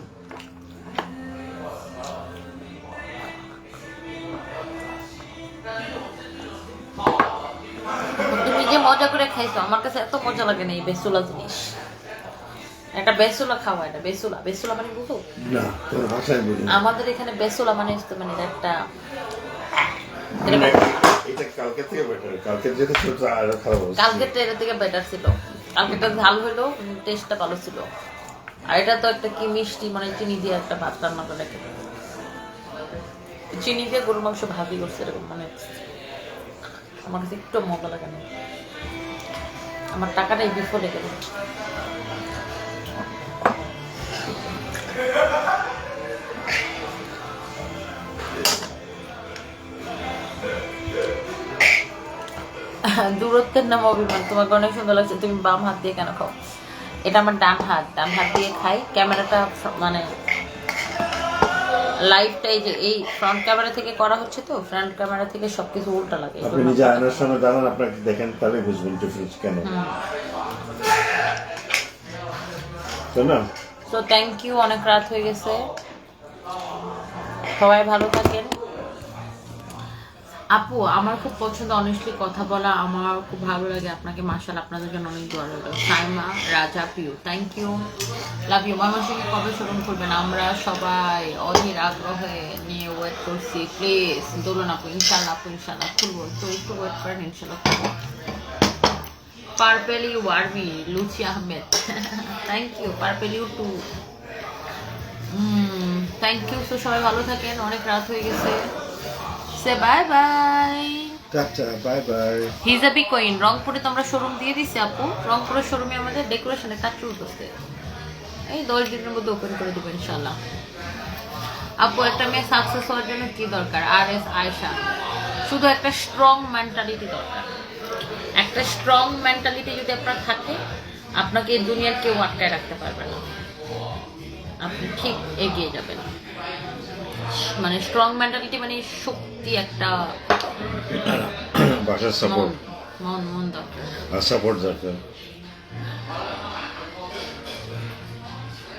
S1: তুমি যে মজা করে খাইছো, আমার কাছে এত মজা লাগে না এই বেসুলা জিনিস। একটা বেসুলা খাওয়া, এটা বেসুলা, বেসুলা মানে বুঝো
S2: না? তোমার ভাষায় বুঝি।
S1: আমাদের এখানে বেসুলা মানে মানে একটা
S2: এটা কালকে থেকে বেটার, কালকে যেটা ছিল আরো খারাপ হয়েছে।
S1: কালকে এর থেকে বেটার ছিল, কালকেটা ঝাল হইলো, টেস্টটা ভালো ছিল। আর এটা তো একটা কি মিষ্টি, মানে চিনি দিয়ে একটা ভাত রান্না করে রাখে, চিনি দিয়ে গরুর মাংস ভাজি করছে এরকম, মানে আমার কাছে একটু মজা লাগে না। আমার টাকাটাই বিফলে গেল। দূরত্বের নাম অভিমান। তোমাকে অনেক সুন্দর লাগছে, তুমি বাম হাত দিয়ে কেন খাও? এটা আমার ডান হাত, ডান হাত দিয়ে খাই। ক্যামেরাটা মানে লাইভটাই যে এই ফ্রন্ট ক্যামেরা থেকে করা হচ্ছে, তো ফ্রন্ট ক্যামেরা থেকে সবকিছু উল্টা লাগে।
S2: আপনি নিজে আয়নার সামনে দাঁড়ান, আপনাকে দেখেন, তাহলে বুঝবেন ডিফারেন্স কেন।
S1: তো থ্যাংক ইউ, অনেক রাত হয়ে গেছে, সবাই ভালো থাকেন। আপু আমার খুব পছন্দ অনেস্টলি কথা বলা, আমার খুব ভালো লাগে আপনাকে। মাশাআল্লাহ, আপনাদের জন্য অনেক দোয়া রইল। সাইমা রাজা প্রিয়, থ্যাংক ইউ, লাভ ইউ। ময়মনসিংহে কবে স্মরণ করবেন? আমরা সবাই অধীর আগ্রহে নিয়ে ওয়েট করছি। প্লিজ বলুন আপু। ইনশাআল্লাহ আপু, ইনশাআল্লাহ খুলবো, তো একটু ওয়েট করেন, ইনশাআল্লাহ খুলবো। Purple you army, Luchi Ahmed, thank you. Purple you too, thank you. তো সবাই ভালো থাকেন, অনেক রাত হয়ে গেছে। Say bye bye,
S2: tata, bye bye.
S1: হিজাবি কইন, রংপুরে তো আমরা শোরুম দিয়ে দিছি আপু। রংপুরের শোরুমে আমাদের ডেকোরেশনের কাজ চলতেছে, এই 10 দিনের মধ্যে ওপেন করে দেবো ইনশাআল্লাহ। আপু একটা মেয়ে সাকসেস হওয়ার জন্য কি দরকার? আর এস আয়েশা, শুধু একটা স্ট্রং মেন্টালিটি দরকার। একটা স্ট্রং মেন্টালিটি যদি আপনার থাকে, আপনাকে এই দুনিয়ার কেউ আটকায় রাখতে পারবে না, আপনি ঠিক এগিয়ে যাবেন। মানে স্ট্রং মেন্টালিটি মানে শক্তি, একটা
S2: ভাষার সাপোর্ট,
S1: মন দরকার,
S2: আর সাপোর্ট দরকার,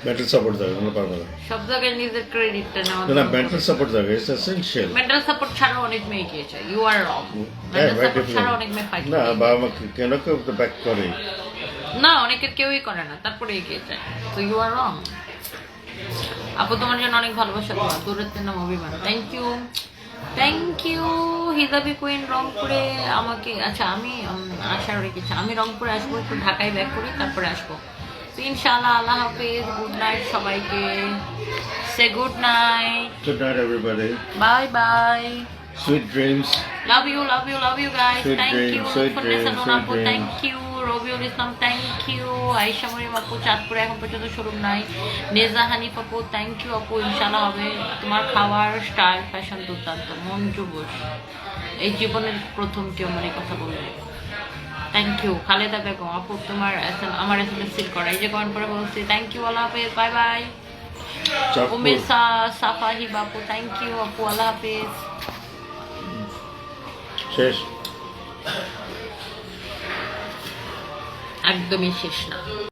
S2: মেন্টাল সাপোর্ট দরকার। আমরা পারবো না
S1: সব জায়গায় নিজের ক্রেডিটটা নেওয়া।
S2: না, মেন্টাল সাপোর্ট দরকার, ইটস এসেনশিয়াল।
S1: মেন্টাল সাপোর্ট ছাড়া অনেক মেয়ে গিয়েছে, you are wrong. Mental support ছাড়া অনেক মেয়ে ফাইট করে।
S2: না, বাবা মা কেন কেউ তো ব্যাক করে
S1: না, অনেকের কেউই করে না, তারপরে এগিয়ে যায়। তো ইউ আর রং। আপু তোমার জন্য অনেক ভালোবাসা, তোমার দূরত্বের নাম অভিমান, থ্যাংক ইউ, থ্যাংক ইউ। হিজাবি কুইন রংপুরে আমাকে, আচ্ছা আমি আশা রেখেছি আমি রংপুরে আসবো, একটু ঢাকায় ব্যাক করি, তারপরে আসবো। তো ইনশাআল্লাহ, আল্লাহ হাফেজ, গুড নাইট সবাইকে, say good night,
S2: good night everybody,
S1: bye bye,
S2: sweet dreams,
S1: love you guys,
S2: Sweet
S1: thank
S2: dreams,
S1: you,
S2: sweet
S1: Lutfulness
S2: dreams,
S1: Anuna
S2: sweet
S1: আপু,
S2: dreams.
S1: thank you, Rabiul Islam, thank you, Ayesha Mariam আপু, চাঁদপুরে এখন পর্যন্ত শোরুম নাই, নেজা হানিফ আপু, থ্যাংক ইউ আপু, ইনশাআল্লাহ হবে। তোমার খাওয়ার স্টাইল ফ্যাশন দুর্দান্ত, মঞ্জু বোস, এই জীবনের প্রথম কেউ মানে কথা বলবে, থ্যাংক ইউ। খালেদা বেগম আপু, তোমার আমার এসএমএস সিল করা, এই যে কমেন্ট করে বলছি, থ্যাংক ইউ, আল্লাহ হাফেজ, bye bye. উমের সাফাহি Bapu, thank you আপু, আল্লাহ হাফেজ।
S2: শেষ,
S1: একদমই শেষ না।